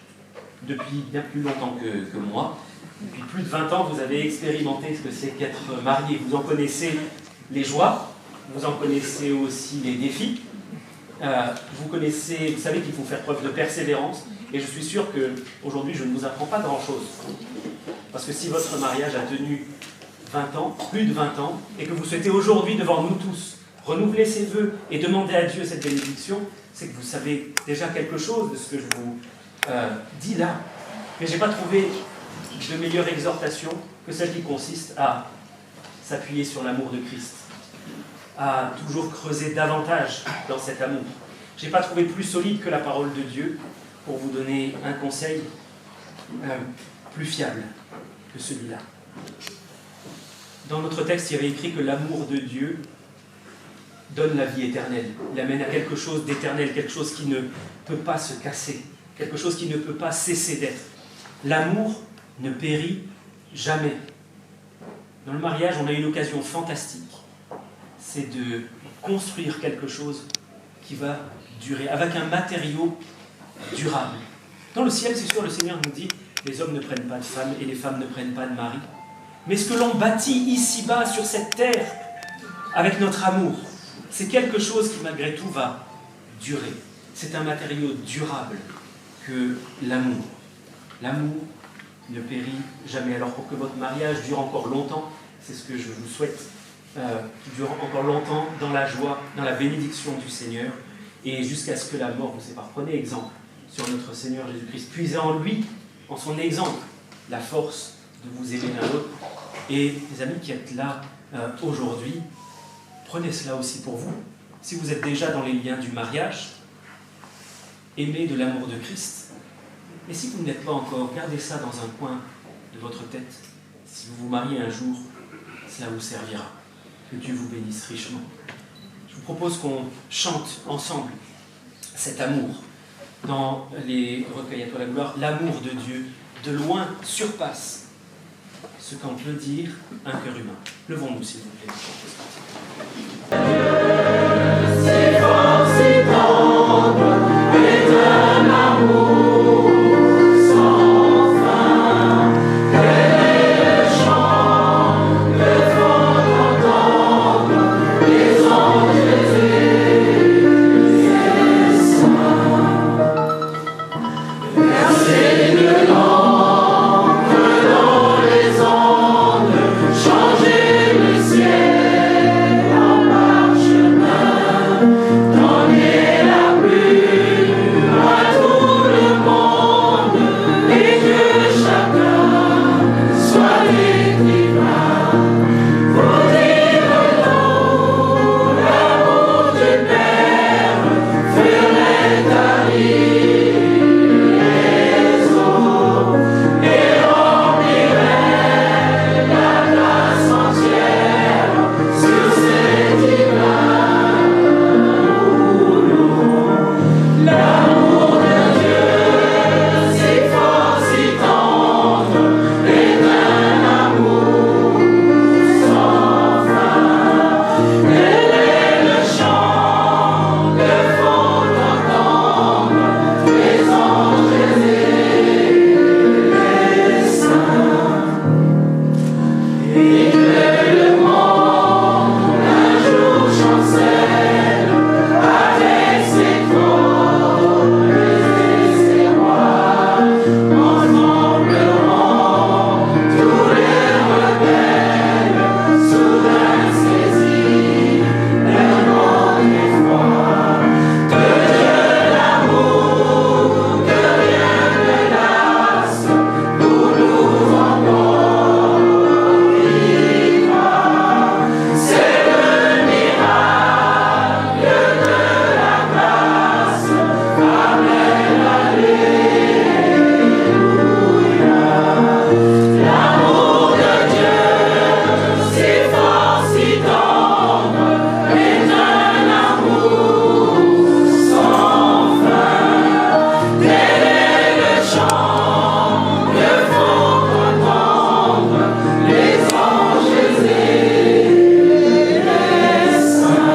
Depuis bien plus longtemps que moi. Depuis plus de 20 ans, vous avez expérimenté ce que c'est qu'être marié. Vous en connaissez les joies, vous en connaissez aussi les défis. Vous savez qu'il faut faire preuve de persévérance. Et je suis sûr qu'aujourd'hui, je ne vous apprends pas grand-chose. Parce que si votre mariage a tenu 20 ans, plus de 20 ans, et que vous souhaitez aujourd'hui, devant nous tous, renouveler ses vœux et demander à Dieu cette bénédiction, c'est que vous savez déjà quelque chose de ce que je vous dis là. Mais je n'ai pas trouvé de meilleure exhortation que celle qui consiste à s'appuyer sur l'amour de Christ, à toujours creuser davantage dans cet amour. Je n'ai pas trouvé plus solide que la parole de Dieu pour vous donner un conseil plus fiable que celui-là. Dans notre texte, il y avait écrit que l'amour de Dieu donne la vie éternelle. Il amène à quelque chose d'éternel, quelque chose qui ne peut pas se casser, quelque chose qui ne peut pas cesser d'être. L'amour ne périt jamais. Dans le mariage, on a une occasion fantastique. C'est de construire quelque chose qui va durer, avec un matériau durable. Dans le ciel, c'est sûr, le Seigneur nous dit, les hommes ne prennent pas de femmes et les femmes ne prennent pas de mari. Mais ce que l'on bâtit ici-bas, sur cette terre, avec notre amour, c'est quelque chose qui, malgré tout, va durer. C'est un matériau durable que l'amour. L'amour ne périt jamais. Alors pour que votre mariage dure encore longtemps, c'est ce que je vous souhaite, qu'il dure encore longtemps dans la joie, dans la bénédiction du Seigneur, et jusqu'à ce que la mort vous sépare. Prenez exemple sur notre Seigneur Jésus-Christ. Puisez en lui, en son exemple, la force de vous aimer l'un l'autre. Et les amis qui êtes là aujourd'hui, prenez cela aussi pour vous. Si vous êtes déjà dans les liens du mariage, aimez de l'amour de Christ. Et si vous ne l'êtes pas encore, gardez ça dans un coin de votre tête. Si vous vous mariez un jour, cela vous servira. Que Dieu vous bénisse richement. Je vous propose qu'on chante ensemble cet amour. Dans les recueils à toi la gloire, l'amour de Dieu, de loin, surpasse ce qu'en peut dire un cœur humain. Levons-nous, s'il vous plaît. Si fort, si tendre, et d'un amour sans fin. Quel est le chant que font entendre les anges et saints. Versez le lampe dans les ondes, changez le ciel en parchemin, donnez la pluie à tout le monde et que chacun soit l'écrivain pour dire l'amour du Père ferait tarir les eaux et remplirait la place entière sur ces divins rouleaux. L'amour de Dieu, si fort, si tendre, est un amour sans fin. Quel est le chant que font entendre les anges et les saints. Et que le monde un jour chancelle avec ses trônes et ses rois, quand trembleront tous les rebelles, soudain saisis d'un grand effroi. Que Dieu l'amour, que rien ne lasse, pour nous encore vivra. C'est le miracle de la grâce. Amen, alléluia. L'amour de Dieu, si fort, si tendre, est un amour sans fin. Tel est le chant que font entendre les anges et les saints.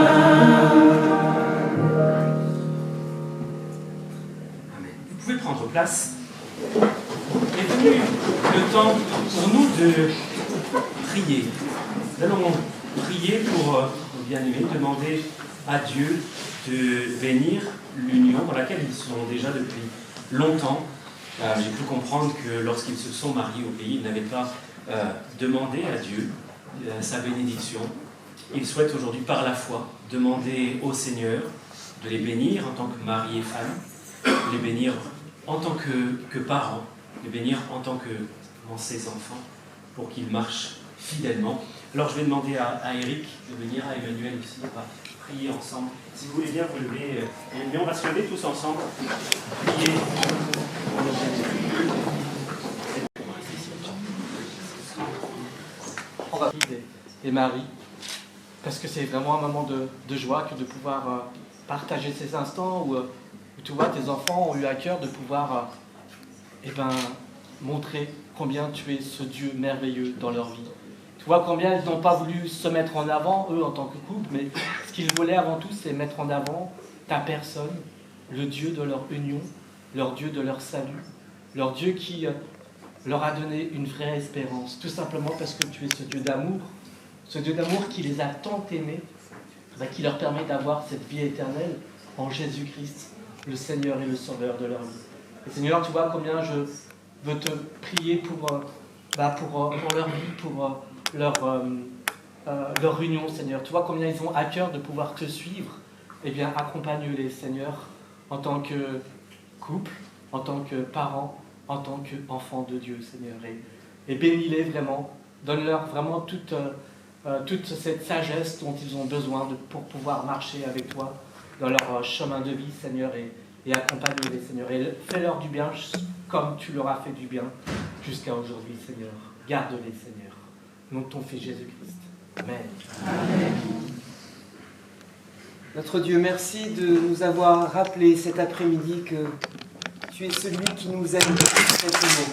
Vous pouvez prendre place. Est venu le temps pour nous de prier. Nous allons prier pour nos bien-aimés, demander à Dieu de bénir l'union dans laquelle ils sont déjà depuis longtemps. J'ai pu comprendre que lorsqu'ils se sont mariés au pays, ils n'avaient pas demandé à Dieu sa bénédiction. Ils souhaitent aujourd'hui par la foi demander au Seigneur de les bénir en tant que mari et femme, de les bénir en tant que parents, de les bénir en tant que ses enfants, pour qu'ils marchent fidèlement. Alors je vais demander à Eric de venir, à Emmanuel aussi, on va prier ensemble. Si vous voulez bien vous lever, on va se lever tous ensemble, prier. On va prier et Marie, parce que c'est vraiment un moment de joie que de pouvoir partager ces instants où tu vois tes enfants ont eu à cœur de pouvoir montrer combien tu es ce Dieu merveilleux dans leur vie. Tu vois combien ils n'ont pas voulu se mettre en avant, eux en tant que couple, mais ce qu'ils voulaient avant tout, c'est mettre en avant ta personne, le Dieu de leur union, leur Dieu de leur salut, leur Dieu qui leur a donné une vraie espérance, tout simplement parce que tu es ce Dieu d'amour qui les a tant aimés, qui leur permet d'avoir cette vie éternelle en Jésus-Christ, le Seigneur et le Sauveur de leur vie. Et Seigneur, tu vois combien je veux te prier pour leur vie, pour leur union, Seigneur. Tu vois combien ils ont à cœur de pouvoir te suivre. Eh bien, accompagne-les, Seigneur, en tant que couple, en tant que parents, en tant qu'enfants de Dieu, Seigneur. Et bénis-les vraiment, donne-leur vraiment toute cette sagesse dont ils ont besoin pour pouvoir marcher avec toi dans leur chemin de vie, Seigneur, et accompagne-les, Seigneur. Et fais-leur du bien comme tu leur as fait du bien jusqu'à aujourd'hui, Seigneur. Garde-les, Seigneur. Au nom de ton Fils Jésus-Christ. Amen. Amen. Notre Dieu, merci de nous avoir rappelé cet après-midi que tu es celui qui nous aime profondément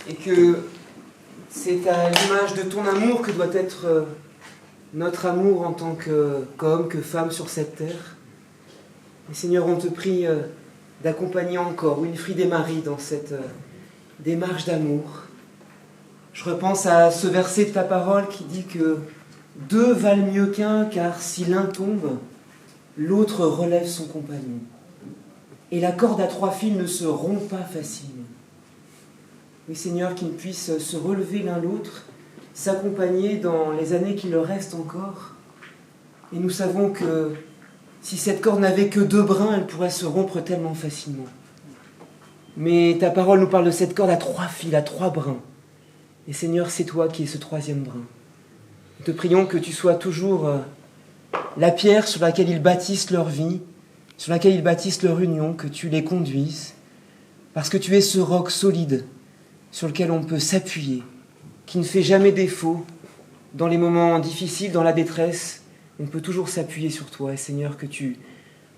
et que c'est à l'image de ton amour que doit être notre amour en tant qu'homme, que femme sur cette terre. Et Seigneur, on te prie d'accompagner encore Winfried et Marie dans cette démarche d'amour. Je repense à ce verset de ta parole qui dit que 2 valent mieux qu'un, car si l'un tombe, l'autre relève son compagnon. Et la corde à 3 fils ne se rompt pas facilement. Oui, Seigneur, qu'ils puissent se relever l'un l'autre, s'accompagner dans les années qui leur restent encore. Et nous savons que si cette corde n'avait que 2 brins, elle pourrait se rompre tellement facilement. Mais ta parole nous parle de cette corde à 3 fils, à 3 brins. Et Seigneur, c'est toi qui es ce 3e brin. Nous te prions que tu sois toujours la pierre sur laquelle ils bâtissent leur vie, sur laquelle ils bâtissent leur union, que tu les conduises, parce que tu es ce roc solide sur lequel on peut s'appuyer, qui ne fait jamais défaut. Dans les moments difficiles, dans la détresse, on peut toujours s'appuyer sur toi. Et Seigneur, que tu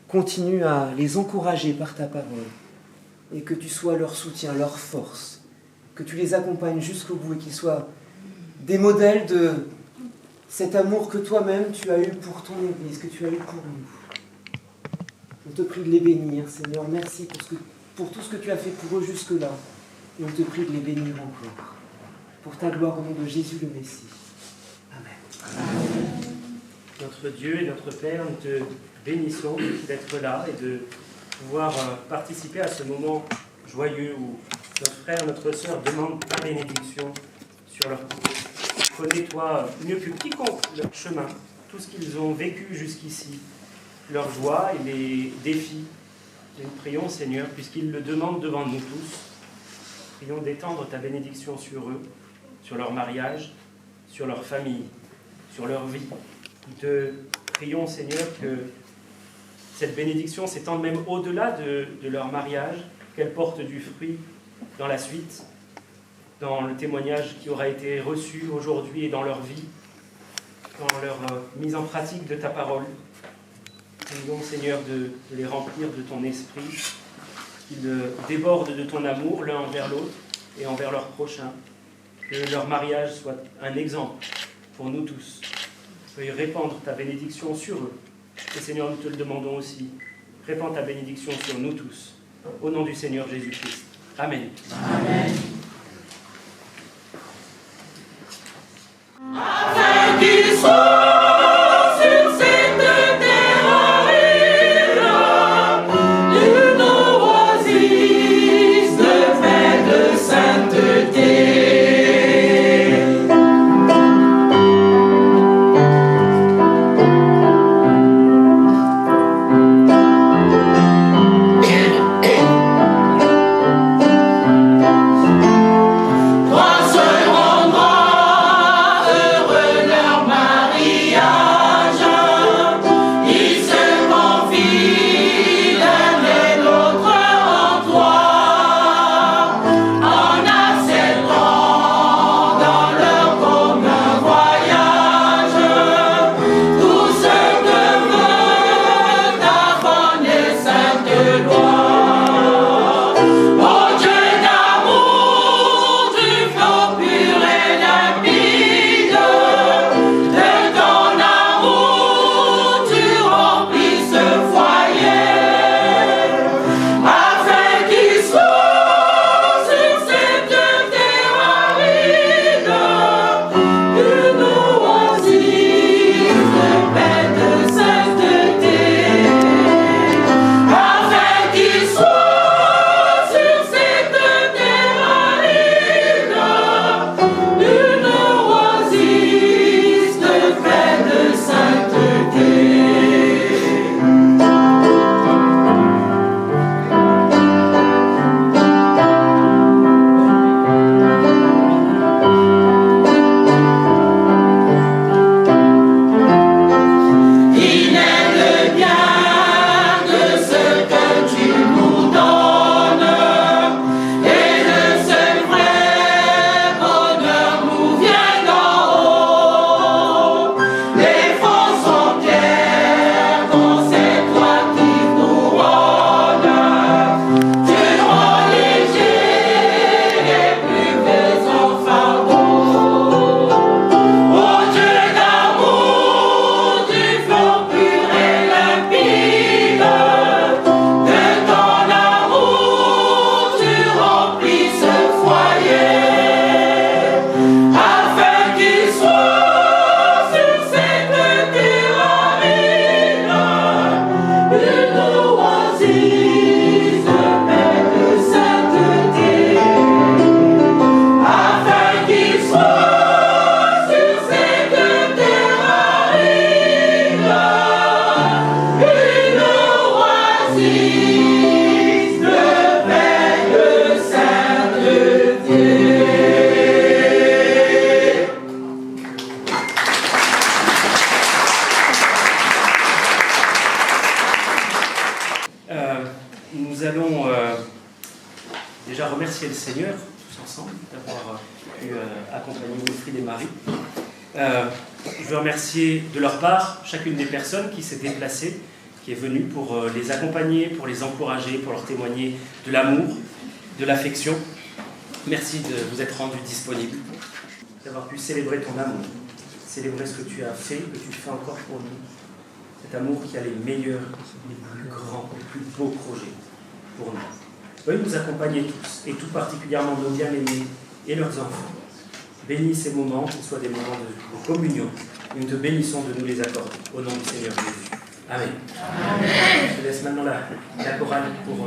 continues à les encourager par ta parole, et que tu sois leur soutien, leur force, que tu les accompagnes jusqu'au bout et qu'ils soient des modèles de cet amour que toi-même tu as eu pour ton Église, que tu as eu pour nous. On te prie de les bénir, Seigneur. Merci pour tout ce que tu as fait pour eux jusque-là. Et on te prie de les bénir encore. Pour ta gloire au nom de Jésus le Messie. Amen. Amen. Notre Dieu et notre Père, nous te bénissons d'être là et de pouvoir participer à ce moment joyeux où notre frère, notre sœur demandent ta bénédiction sur leur couple. Connais-toi mieux que quiconque leur chemin, tout ce qu'ils ont vécu jusqu'ici, leurs joies et les défis. Et nous prions, Seigneur, puisqu'ils le demandent devant nous tous, prions d'étendre ta bénédiction sur eux, sur leur mariage, sur leur famille, sur leur vie. Nous te prions, Seigneur, que cette bénédiction s'étende même au-delà de leur mariage, qu'elle porte du fruit dans la suite, dans le témoignage qui aura été reçu aujourd'hui et dans leur vie, dans leur mise en pratique de ta parole. Prions, Seigneur, de les remplir de ton esprit, qu'ils débordent de ton amour l'un envers l'autre et envers leur prochain, que leur mariage soit un exemple pour nous tous. Veuille répandre ta bénédiction sur eux. Et Seigneur, nous te le demandons aussi. Répands ta bénédiction sur nous tous. Au nom du Seigneur Jésus-Christ. Amen. Amen. Afin qu'ils soient sur cette terre aride, une oasis de paix, de sainteté. remercier le Seigneur, tous ensemble, d'avoir pu accompagner Wilfried et Marie. Je veux remercier de leur part chacune des personnes qui s'est déplacée, qui est venue pour les accompagner, pour les encourager, pour leur témoigner de l'amour, de l'affection. Merci de vous être rendus disponibles, d'avoir pu célébrer ton amour, célébrer ce que tu as fait, que tu fais encore pour nous. Cet amour qui a les meilleurs, les plus grands, les plus beaux projets pour nous. Veuillez nous accompagner tous, et tout particulièrement nos bien-aimés et leurs enfants. Bénis ces moments, qu'ils soient des moments de communion. Nous te bénissons de nous les accorder. Au nom du Seigneur Jésus. Amen. Amen. Je te laisse maintenant la chorale pour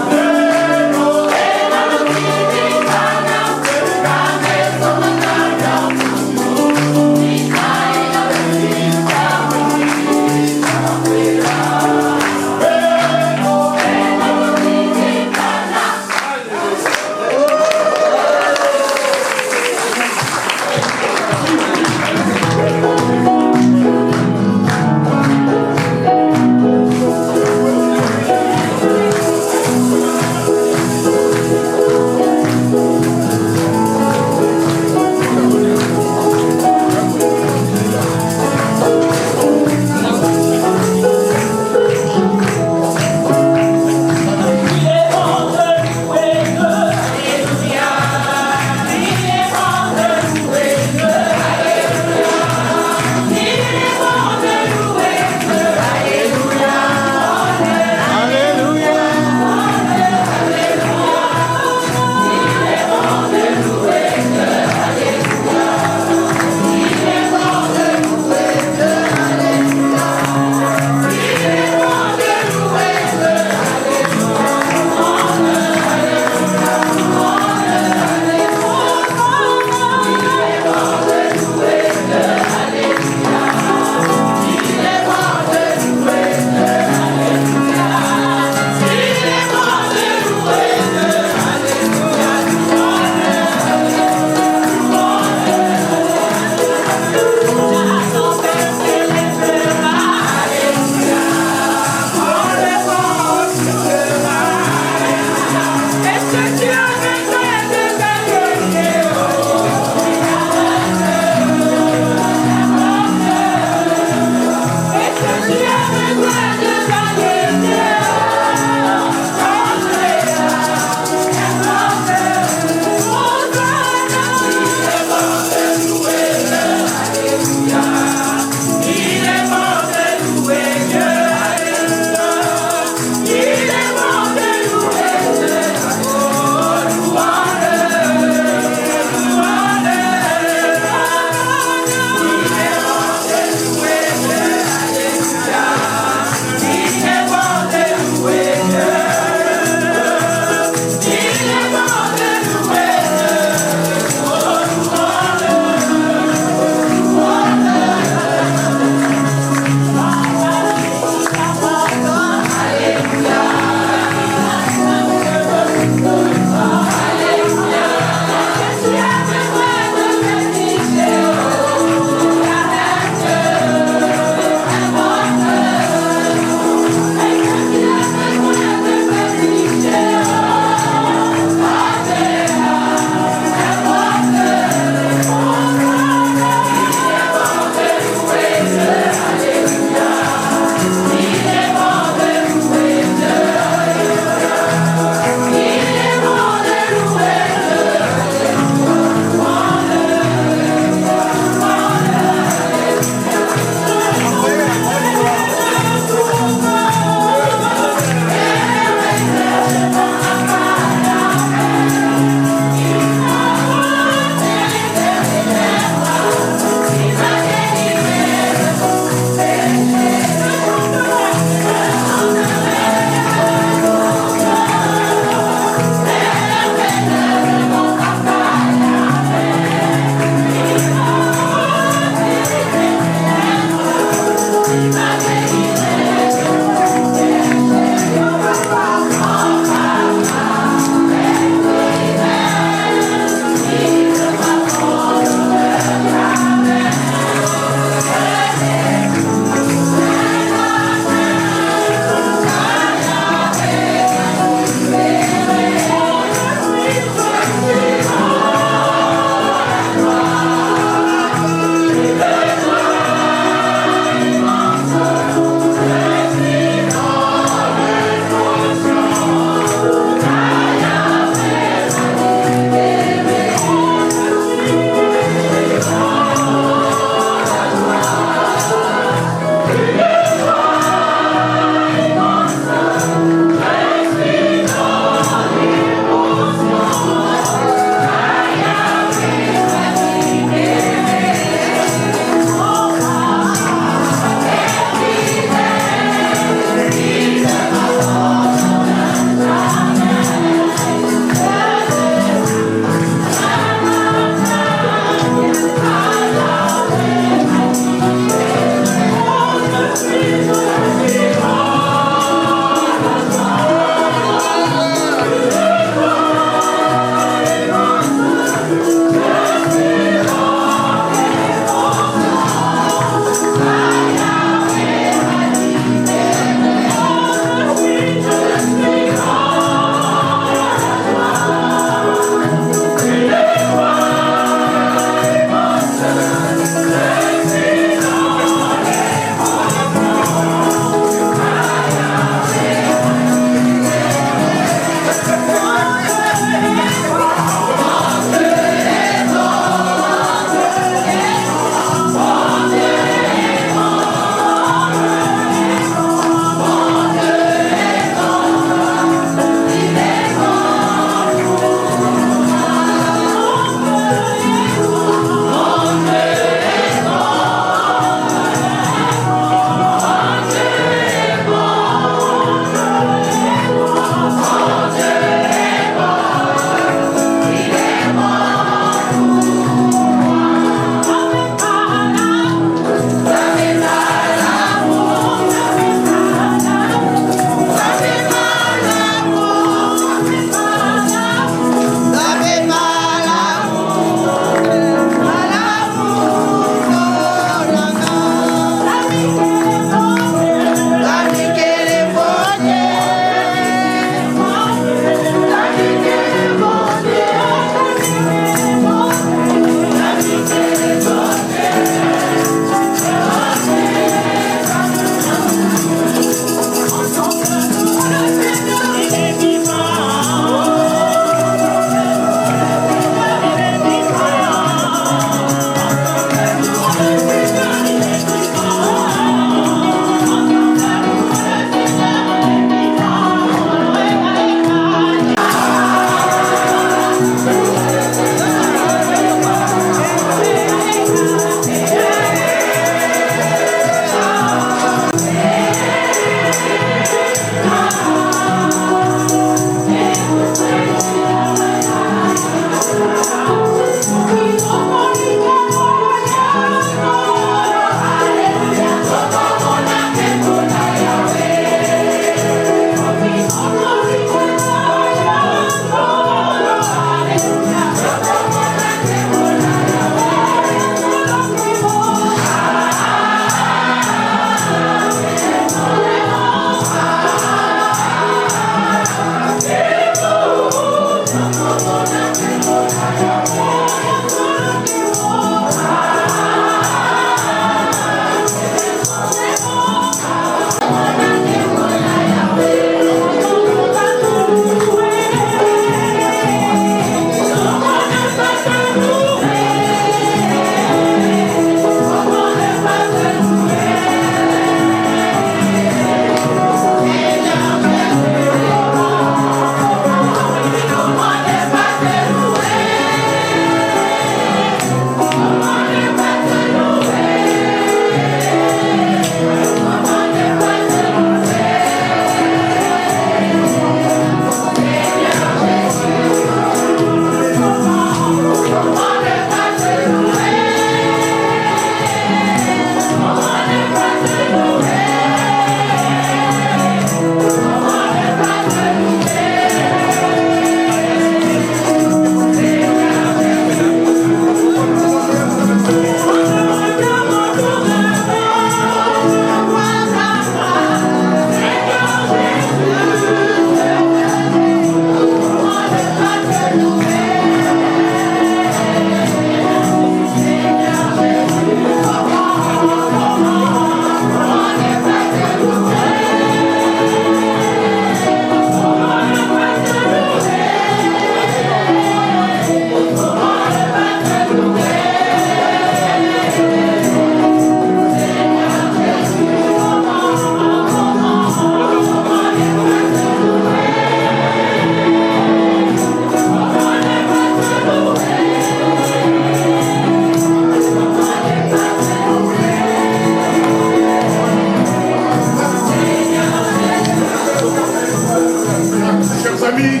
amis,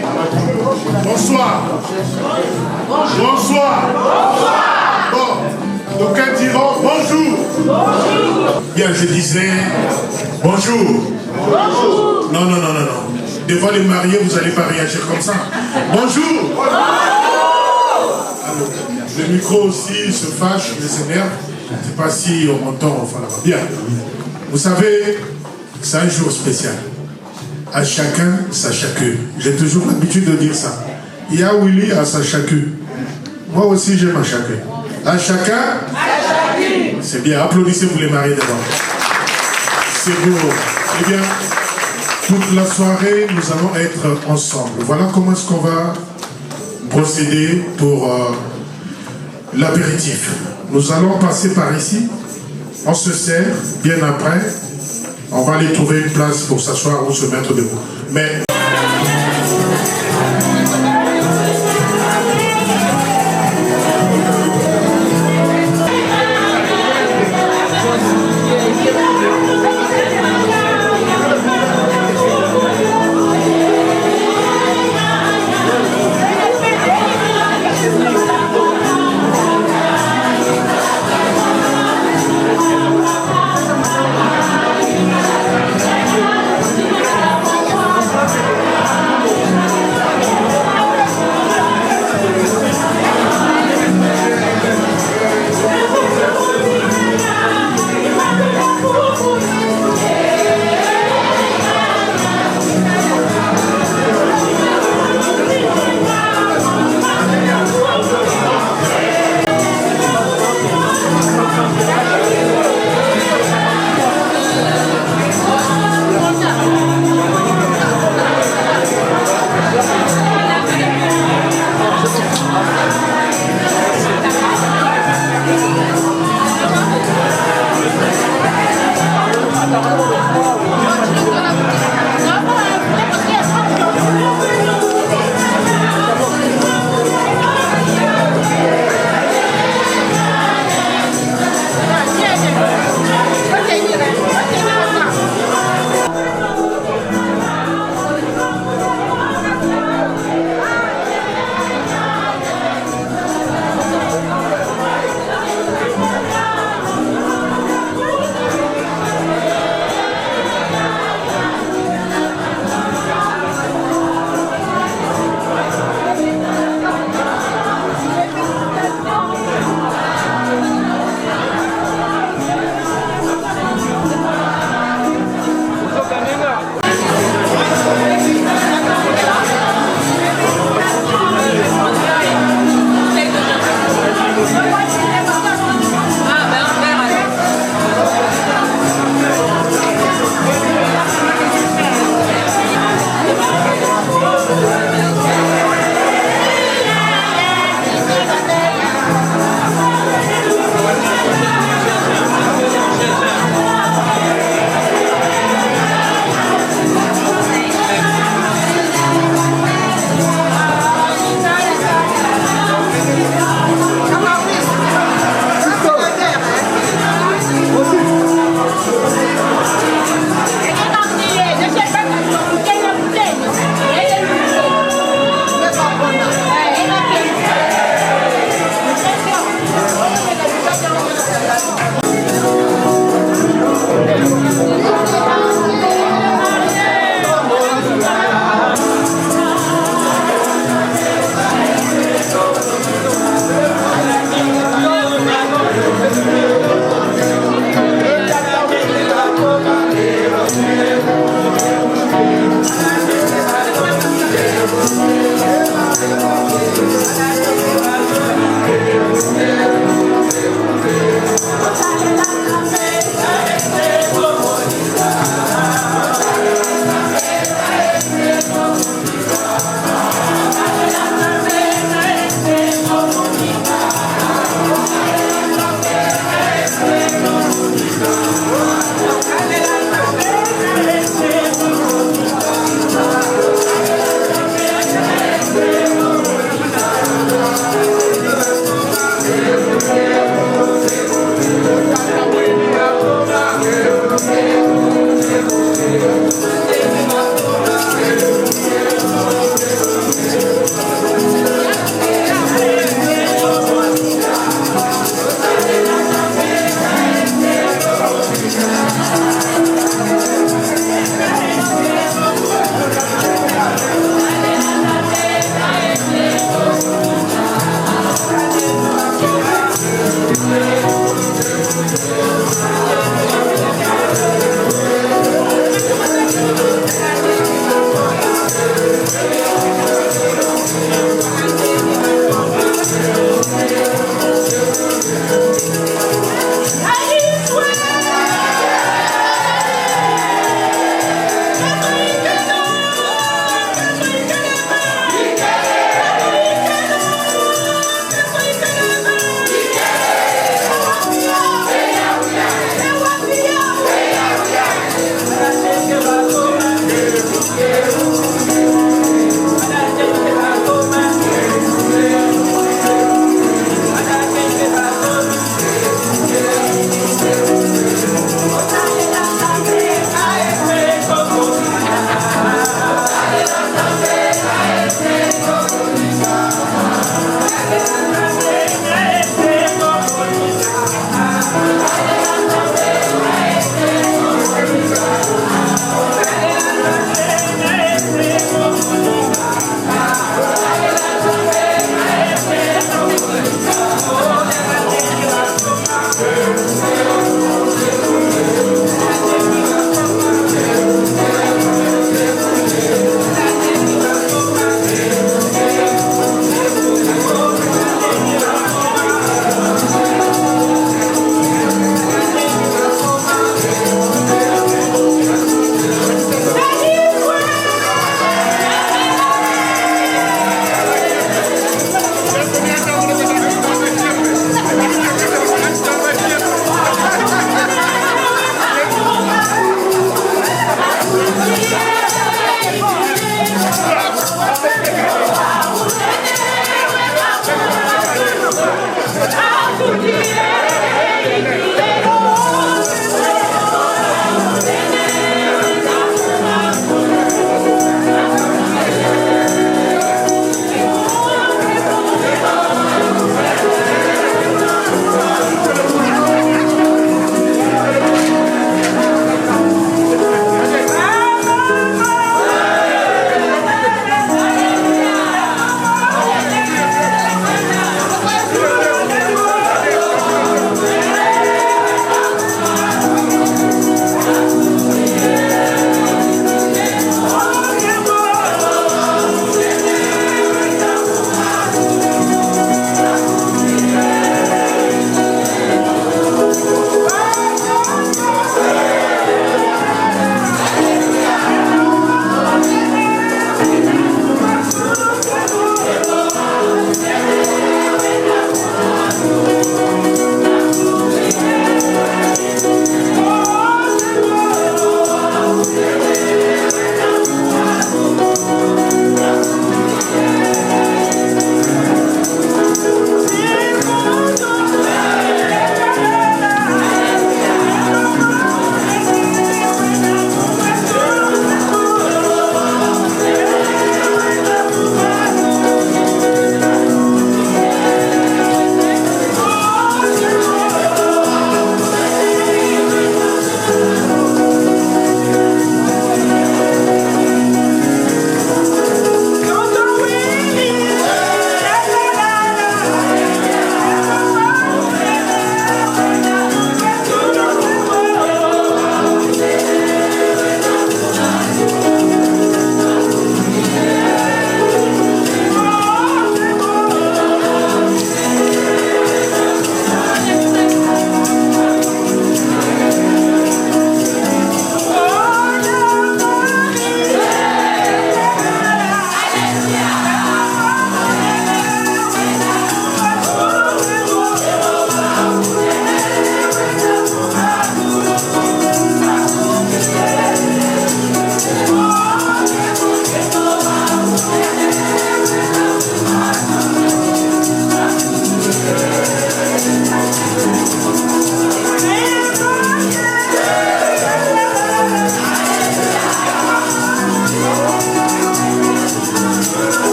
bonsoir. Bonsoir. Bon, d'aucuns diront bonjour. Bien, je disais bonjour. Non. Devant les mariés, vous n'allez pas réagir comme ça. Bonjour. Alors, le micro aussi se fâche, il s'énerve. Je ne sais pas si on m'entend, enfin là. Bien. Vous savez, c'est un jour spécial. À chacun sa chacune. J'ai toujours l'habitude de dire ça. Il y a Willy à sa chacune. Moi aussi j'ai ma chacune. À chacun sa chacune. C'est bien. Applaudissez pour les mariés d'abord. C'est beau. Eh bien, toute la soirée, nous allons être ensemble. Voilà comment est-ce qu'on va procéder pour l'apéritif. Nous allons passer par ici. On se sert bien après. On va aller trouver une place pour s'asseoir ou se mettre debout. Mais